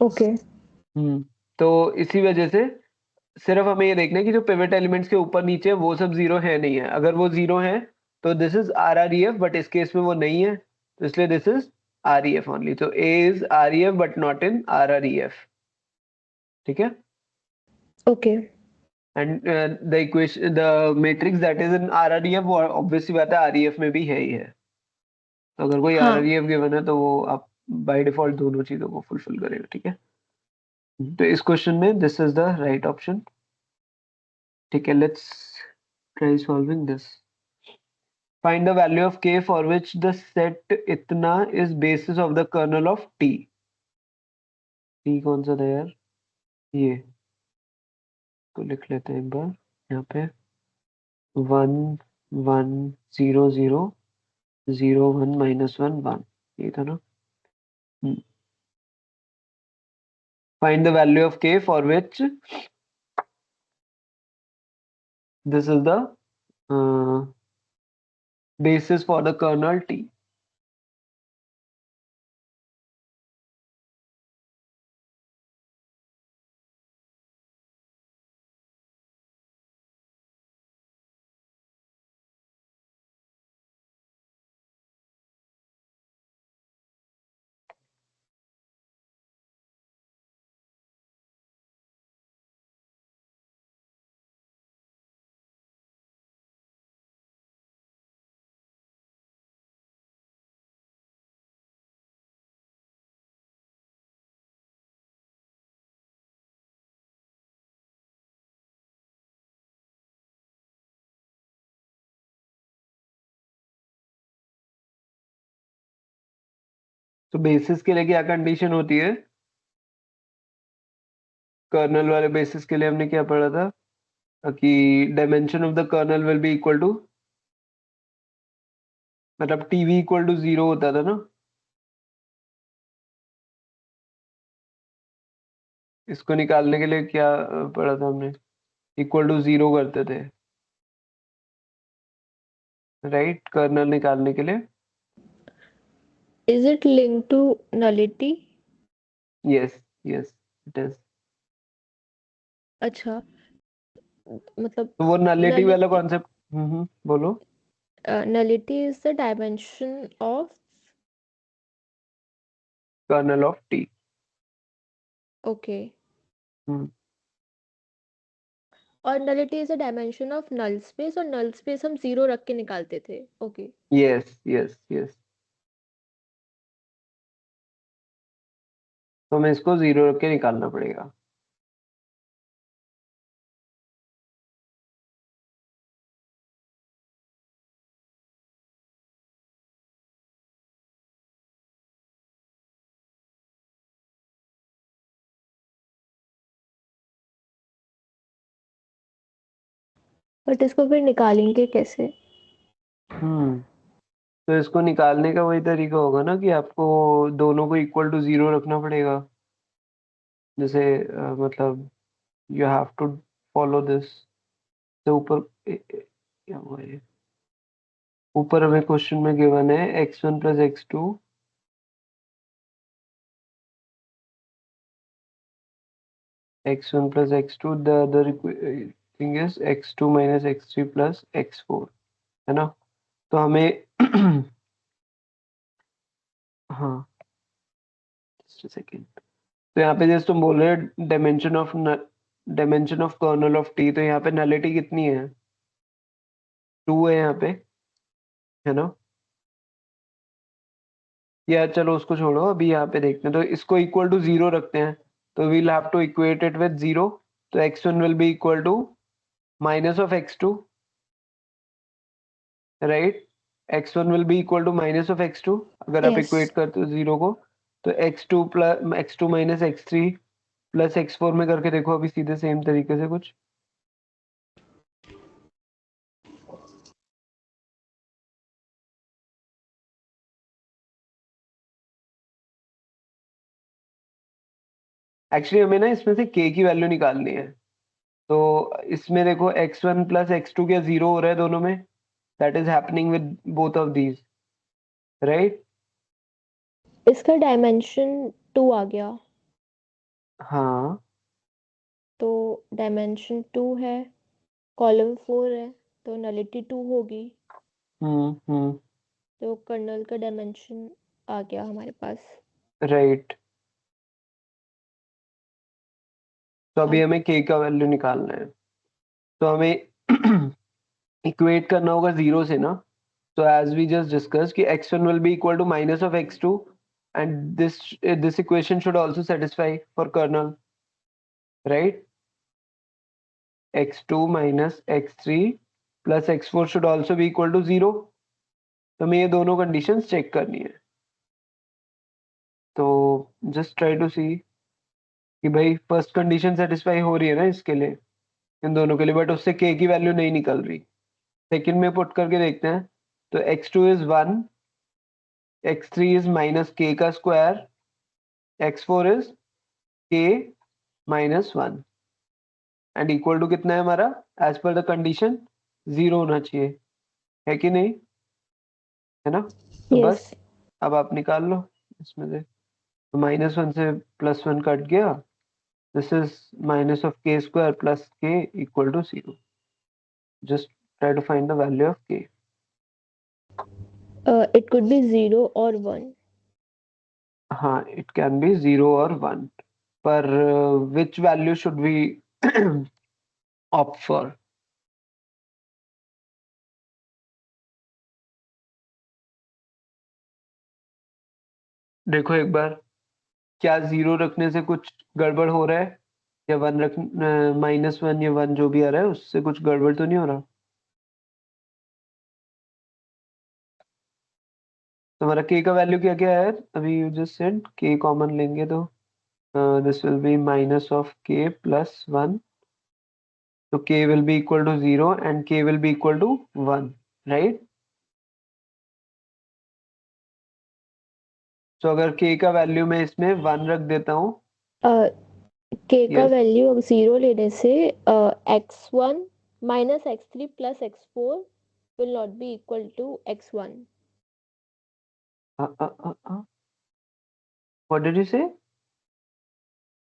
ओके। तो इसी वजह से सिर्फ हमें ये देखना है कि जो पिवट एलिमेंट्स के ऊपर नीचे है वो सब जीरो है नहीं है। अगर वो जीरो है तो दिस इज RREF, बट इस केस में वो नहीं है, तो इसलिए दिस इज REF ओनली। तो A is REF but not in RREF, ठीक है। Okay. And the equation the matrix that is in RREF वो ऑब्वियसली बात है REF में भी है ही है। तो अगर कोई हाँ। RREF गिवन है तो वो आप बाय डिफॉल्ट दोनों चीजों को फुलफिल करेगा, ठीक है। तो इस क्वेश्चन में this is the right option, ठीक है। Let's try solving this. Find the value of k for which the set इतना is basis of the kernel of t। t कौन सा था यार? ये तो लिख लेते हैं एक बार यहाँ पे, 1 1 0 0 0 1 -1 ये था ना। Find the value of k for which this is the uh, basis for the kernel t। तो बेसिस के लिए क्या कंडीशन होती है? कर्नल वाले बेसिस के लिए हमने क्या पढ़ा था कि dimension of the kernel will be equal to, मतलब टीवी इक्वल टू 0 होता था ना। इसको निकालने के लिए क्या पढ़ा था हमने? इक्वल टू 0 करते थे, राइट, कर्नल निकालने के लिए। Is it linked to nullity? Yes, yes it is. अच्छा, मतलब तो वो नलिटी वाला nullity, कॉन्सेप्ट। बोलो। nullity is the dimension of, kernel of T. okay, hmm. और nullity is a dimension of null space, और null space हम 0 रख के निकालते थे, okay. Yes yes yes. तो हमें इसको 0 रख के निकालना पड़ेगा। बट इसको फिर निकालेंगे कैसे? हम्म। तो इसको निकालने का वही तरीका होगा ना कि आपको दोनों को इक्वल टू 0 रखना पड़ेगा। जैसे मतलब you have to follow this. तो ऊपर क्या हुआ है? ऊपर हमें क्वेश्चन में गिवन है x1 plus x2, x1 plus x2, the other thing is x2 minus x3 plus x4, है ना। तो हमें हाँ, जस्ट सेकेंड। तो यहाँ पे जैसे तुम बोल रहे हो dimension of kernel of T, तो यहाँ पे नलिटी कितनी है? 2 है यहाँ पे, है ना। या चलो उसको छोड़ो, अभी यहाँ पे देखते हैं। तो इसको इक्वल टू 0 रखते हैं, तो we'll have to equate it with 0। तो x1 will be equal to minus of x2, right. x1 will be equal to minus of x2 अगर आप Yes. इक्वेट करते हो 0 को। तो x2 plus x2 minus x3 plus x4 में करके देखो अभी सीधे सेम तरीके से कुछ। एक्चुअली हमें ना इसमें से k की वैल्यू निकालनी है। तो इसमें देखो x1 प्लस x2 क्या 0 हो रहा है दोनों में? That is happening with both of these, right. इसका डायमेंशन 2 आ गया, हाँ। तो डायमेंशन 2 है, कॉलम 4 है, तो नलिटी 2 होगी। हम्म। तो कर्नल का डायमेंशन आ गया हमारे पास। राइट। तो अभी अब हमें k का वैल्यू निकालना है। तो हमें इक्वेट करना होगा 0 से ना। So as we just discussed कि x1 will be equal to minus of x2, and this equation should also satisfy for kernel, right? x2 minus x3 plus x4 should also be equal to 0। तो हमें ये दोनों conditions check करनी है। तो just try to see कि भाई first condition satisfy हो रही है ना इसके लिए, इन दोनों के लिए, बट उससे k की वैल्यू नहीं निकल रही। सेकंड में पुट करके देखते हैं। तो x2 is 1, x3 is minus k का square, x4 is k minus 1, and equal to कितना है हमारा? एज पर द कंडीशन 0 होना चाहिए, है कि नहीं? है ना। तो यस। बस अब आप निकाल लो इसमें से। तो -1 से +1 कट गया। This is minus of k square plus k equal to 0। Just try to find the value of k। It could be 0 और 1। हाँ, इट कैन बी 0 और 1, पर which value should we opt for? देखो एक बार, क्या 0 रखने से कुछ गड़बड़ हो रहा है, या 1 रख -1 या 1 जो भी आ रहा है उससे कुछ गड़बड़ तो नहीं हो रहा? हमारा k का वैल्यू क्या क्या है? अभी you just said k common लेंगे तो this will B minus of k plus 1, तो k will be equal to 0 and k will be equal to 1, right? तो अगर k का वैल्यू मैं इसमें 1 रख देता हूँ, k का यस, वैल्यू अब 0 लेने से x1 minus x3 plus x4 will not be equal to x1. What did you से?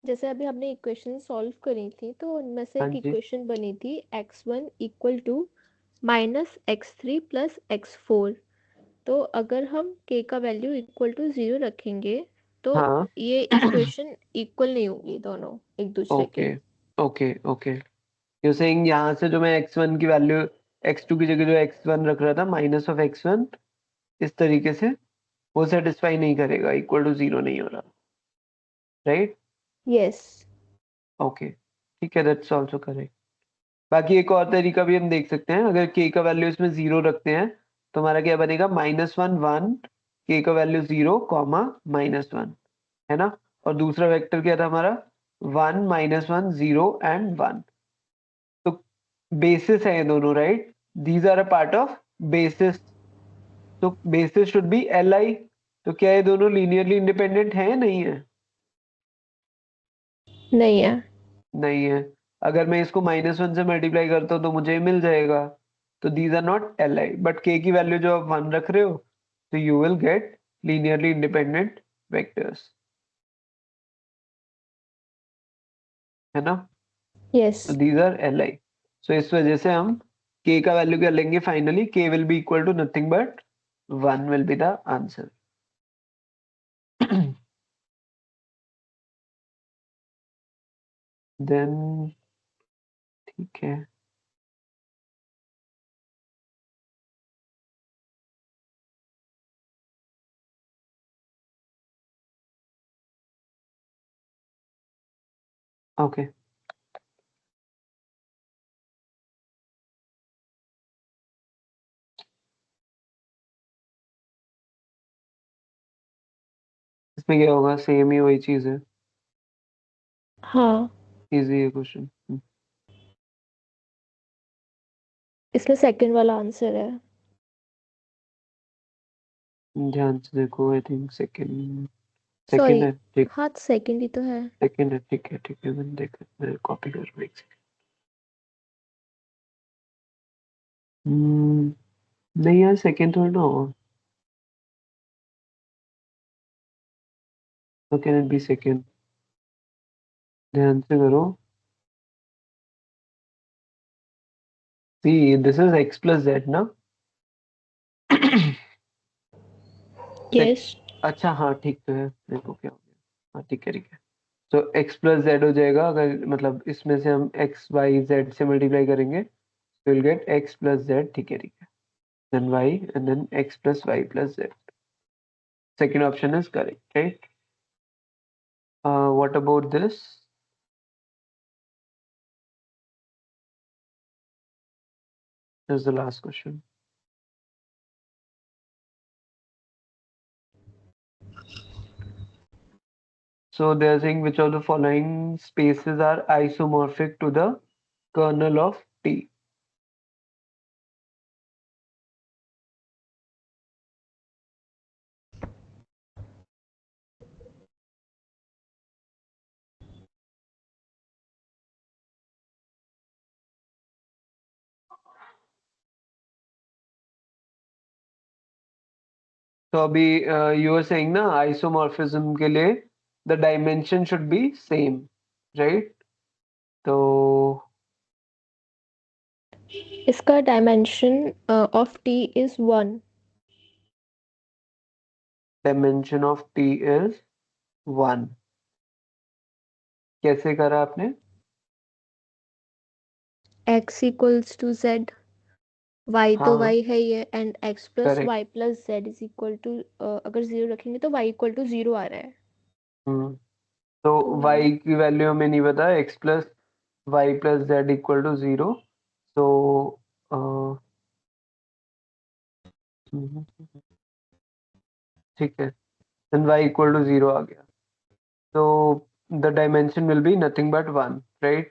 जैसे अभी हमने इक्वेशन सॉल्व करी थी तो उनमें से हाँ एक जी, इक्वेशन बनी थी x1 equal to minus x3 plus x4। तो अगर हम k का वैल्यू इक्वल टू 0 रखेंगे तो हाँ, ये इक्वेशन इक्वल नहीं होगी दोनों एक दूसरे ओके के। Okay okay. यू सेइंग यहाँ से जो मैं x1 की वैल्यू x2 की जगह जो x1 रख रहा था माइनस ऑफ x1, इस तरीके से वो सेटिस्फाई नहीं करेगा, इक्वल टू 0 नहीं हो रहा, राइट? यस। ओके, ठीक है, दैट्स आल्सो करेक्ट। बाकी एक और तरीका भी हम देख सकते हैं, अगर k का वैल्यू इसमें 0 रखते हैं तो हमारा क्या बनेगा? -1 1, k का वैल्यू 0 कॉमा -1, है ना? और दूसरा वेक्टर क्या था हमारा? 1 -1 0 एंड 1। तो बेसिस है ये दोनों, right? These are a part of basis, तो बेसिस शुड बी Li। तो क्या ये दोनों लीनियरली इंडिपेंडेंट है या नहीं है? नहीं है। नहीं है। अगर मैं इसको -1 से मल्टीप्लाई करता हूँ तो मुझे मिल जाएगा। तो these are not Li, but k की वैल्यू जो आप 1 रख रहे हो तो you will get linearly independent vectors, है ना? यस। तो दीज आर Li। सो इस वजह से हम k का वैल्यू क्या लेंगे? Finally k will be equal to nothing but 1 will be the answer. Then ठीक है, ओके। इसमें क्या होगा? सेम ही वही चीज है, हाँ, इजी है क्वेश्चन। इसमें सेकंड वाला आंसर है। ध्यान से देखो, I think second, second sorry. है, ठीक, हाँ, सेकंड ही तो है। सेकंड है, ठीक है ठीक है, मैंने देखा, मैं कॉपी कर रहा हूँ, एक सेकंड। नहीं यार, सेकंड थोड़ी ना होगा, तो कैन इट बी सेकंड? ध्यान से करो, see this is x plus Z ना? सेक- यस। अच्छा हाँ, ठीक तो है, देखो क्या हो गया। हाँ ठीक है ठीक है। तो x प्लस जेड हो जाएगा, अगर मतलब इसमें से हम x y z से मल्टीप्लाई करेंगे तो will get x plus z, ठीक है ठीक है। Then y and then x plus y plus z। Second option is correct, right? What about this? This is the last question. So they are saying which of the following spaces are isomorphic to the kernel of T? तो अभी you are saying ना isomorphism के लिए the dimension should be same, right? तो इसका dimension of T is 1। dimension of T is 1। कैसे करा आपने? x equals to z, y तो हाँ, y है ये, and x plus correct. y plus z is equal to, अगर 0 रखेंगे तो y इक्वल टू 0 आ रहा है। हम्म, तो तो y की वैल्यू हमें नहीं पता, x plus y plus z equal to 0। तो ठीक है, then y equal to 0 आ गया, तो the dimension will be nothing but 1, right?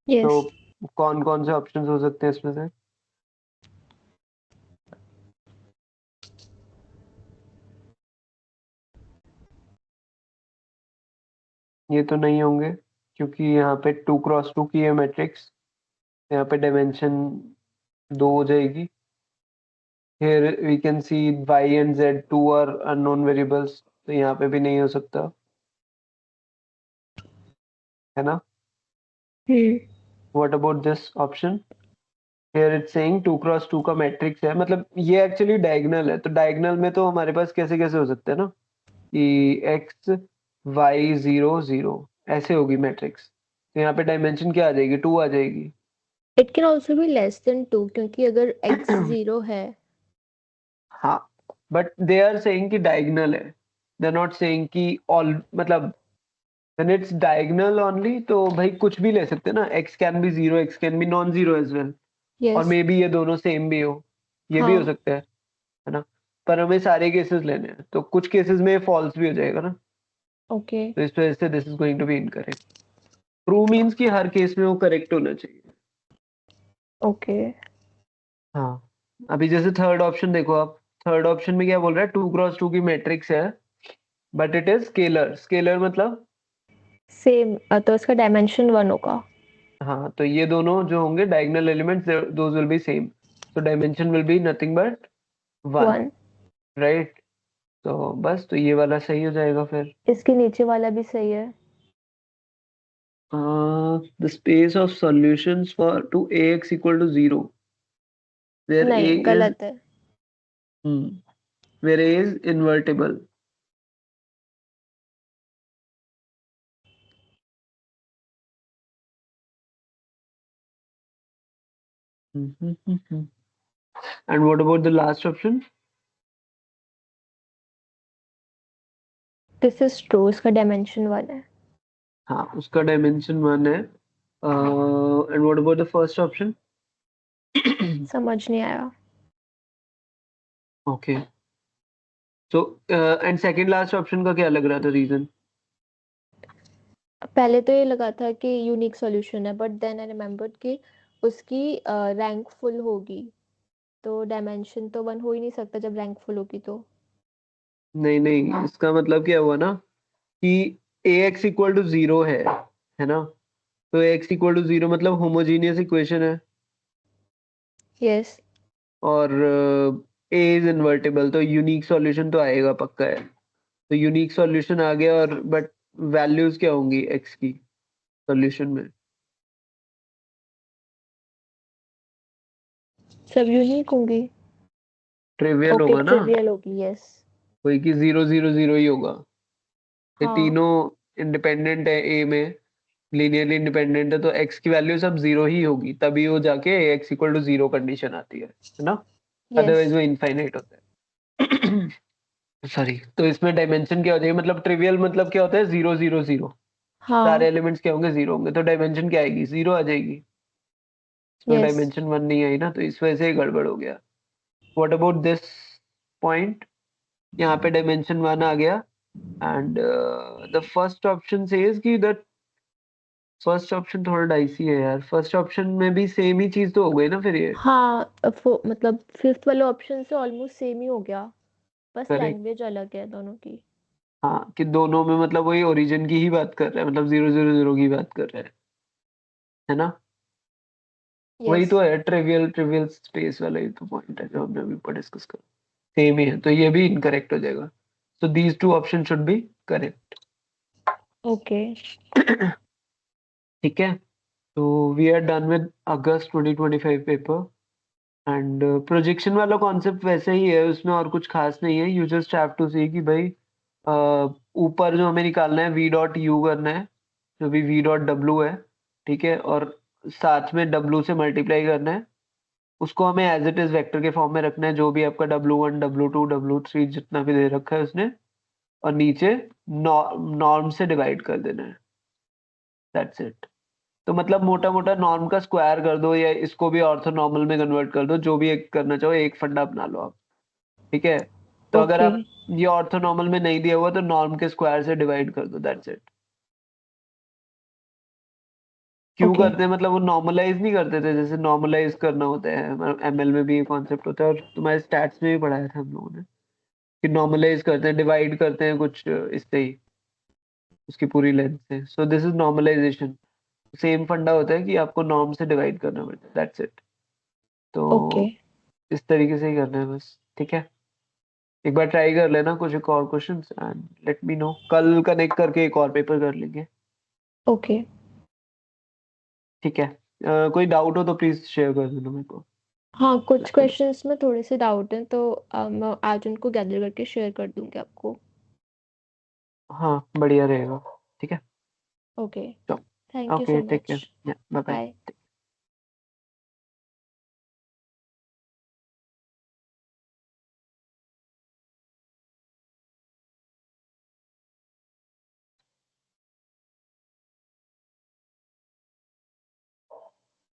तो Yes. कौन कौन से ऑप्शंस हो सकते हैं इसमें से? ये तो नहीं होंगे क्योंकि यहाँ पे 2x2 की है मैट्रिक्स, यहाँ पे डायमेंशन 2 हो जाएगी। Here we can see y and z 2 are unknown variables, तो यहाँ पे भी नहीं हो सकता, है ना? What about this option? Here it's saying 2x2 का मैट्रिक्स है, मतलब ये एक्चुअली डायगोनल है, तो डायगोनल में तो हमारे पास कैसे कैसे हो सकते हैं ना कि x y 0 0 ऐसे होगी मैट्रिक्स, तो यहाँ पे डायमेंशन क्या आ जाएगी? 2 आ जाएगी। It can also be less than 2 क्योंकि अगर x 0 है हाँ, बट दे आर सेइंग कि डायगोनल है, दे आर नॉट सेइंग कि ऑल, मतलब व्हेन इट्स डायगोनल ओनली तो भाई कुछ भी ले सकते हैं ना, x can be 0, x can be non 0 as well, और yes मे बी ये दोनों सेम भी हो, ये भी हो हाँ सकता है ना? पर हमें सारे केसेस लेने हैं, तो कुछ केसेस में फॉल्स भी हो जाएगा ना, okay तो इस वजह से this is going to be incorrect. True means कि हर केस में वो करेक्ट होना चाहिए। okay हाँ, अभी जैसे थर्ड ऑप्शन देखो आप, थर्ड ऑप्शन में क्या बोल रहा है? 2x2 की मैट्रिक्स है but it is scalar. Scalar मतलब सेम तो इसका डायमेंशन 1 होगा। हाँ, तो ये दोनों जो होंगे diagonal elements those will be same, so dimension will be nothing but 1, 1 right? तो बस, तो ये वाला सही हो जाएगा फिर। इसके नीचे वाला भी सही है। The space of solutions for to ax equal to 0 where a नहीं is गलत है। where a is invertible. And what about the last option? This is true, इसका डायमेंशन 1 है। हाँ, उसका डायमेंशन 1 है। And what about the first option? समझ नहीं आया। Okay. So and second last option का क्या लग रहा था रीजन? पहले तो ये लगा था कि यूनिक सॉल्यूशन है बट देन आई रिमेम्बर्ड कि उसकी रैंक फुल होगी तो डायमेंशन तो 1 हो ही नहीं सकता जब रैंक फुल होगी तो। नहीं नहीं, इसका मतलब क्या हुआ ना कि ax इक्वल टू 0 है ना? तो ax इक्वल टू 0 मतलब होमोजीनियस इक्वेशन है, यस और a इज इन्वर्टिबल, तो यूनिक सॉल्यूशन तो आएगा पक्का है। तो यूनिक सॉल्यूशन आ गया, और बट वैल्यूज क्या होंगी x की सॉल्यूशन में? सब यूनिक होंगी। ट्रिवियल ओके होगा ना, ट्रिवियल होगी यस। कोई कि 0 0 0 ही होगा। ये हाँ तीनों इंडिपेंडेंट है, ए में लीनियरली इंडिपेंडेंट है, तो x की वैल्यू सब 0 ही होगी, तभी वो जाके x इक्वल टू 0 कंडीशन आती है ना? यस अदरवाइज वो इनफाइनाइट होता है। सॉरी, तो इसमें डायमेंशन क्या हो जाएगी? मतलब ट्रिवियल मतलब क्या होता है? 0 0 0, सारे हाँ एलिमेंट्स क्या होंगे? 0 होंगे, तो डायमेंशन क्या आएगी? 0 आ जाएगी। इसमें यस डायमेंशन 1 नहीं आई ना, तो इस वजह से ही गड़बड़ हो गया। What about this point? यहाँ पे डायमेंशन 1 आ गया, and the first option says कि द फर्स्ट ऑप्शन थोड़ा डाइसी है यार, फर्स्ट ऑप्शन में भी सेम ही चीज तो हो गई ना फिर ये। हाँ मतलब फिफ्थ वाले ऑप्शन से ऑलमोस्ट सेम ही हो गया, बस करेक्ट, लैंग्वेज अलग है दोनों की। हाँ, कि दोनों में मतलब वही ओरिजिन की ही बात कर रहा है, मतलब 0 0 0 की बात कर रहा है ना? वही यस तो है, ट्रिवियल ट्रिवियल स्पेस वाला ही तो पॉइंट है जो हमने अभी ऊपर डिस्कस करा, सेम ही है, तो ये भी इनकरेक्ट हो जाएगा। So these two option should be correct. Okay ठीक है, तो we are done with August 2025 paper, and projection वाला कॉन्सेप्ट वैसे ही है, उसमें और कुछ खास नहीं है। You just have to see कि भाई ऊपर जो हमें निकालना है v डॉट यू करना है, जो भी v डॉट w है, ठीक है, और साथ में w से मल्टीप्लाई करना है, उसको हमें एज इट इज वेक्टर के फॉर्म में रखना है, जो भी आपका w1 w2 w3 जितना भी दे रखा है उसने, और नीचे नॉर्म से डिवाइड कर देना है, दैट्स इट। तो मतलब मोटा मोटा नॉर्म का स्क्वायर कर दो, या इसको भी ऑर्थोनॉर्मल में कन्वर्ट कर दो, जो भी एक करना चाहो, एक फंडा अपना लो आप, ठीक है? तो अगर ओके आप ये ऑर्थोनॉर्मल में नहीं दिया हुआ तो नॉर्म के स्क्वायर से डिवाइड कर दो, दैट्स इट। क्यों ओके करते हैं, मतलब वो नॉर्मलाइज नहीं करते थे, जैसे नॉर्मलाइज करना होता है, एमएल में भी ये कॉन्सेप्ट होता है और तुम्हारे स्टैट्स में भी पढ़ाया था हम लोगों ने कि नॉर्मलाइज करते हैं, डिवाइड करते हैं कुछ इससे ही, उसकी पूरी लेंथ से। So this is normalization. Same फंडा होता है कि आपको नॉर्म से डिवाइड करना पड़ता है, दैट्स इट। ओके तो इस तरीके से ही करना है बस, ठीक है। एक बार ट्राई कर लेना कुछ एक और questions and let me no, कल कनेक्ट करके एक और पेपर कर लेंगे, ओके ठीक है। कोई डाउट हो तो प्लीज शेयर कर देना मेरे को। हाँ, कुछ Let me know. क्वेश्चंस में थोड़े से डाउट हैं, तो मैं आज उनको गैदर करके शेयर कर दूंगी आपको। हाँ बढ़िया रहेगा, ठीक है। ओके, चलो, thank you okay so take much. Care, bye bye. Bye.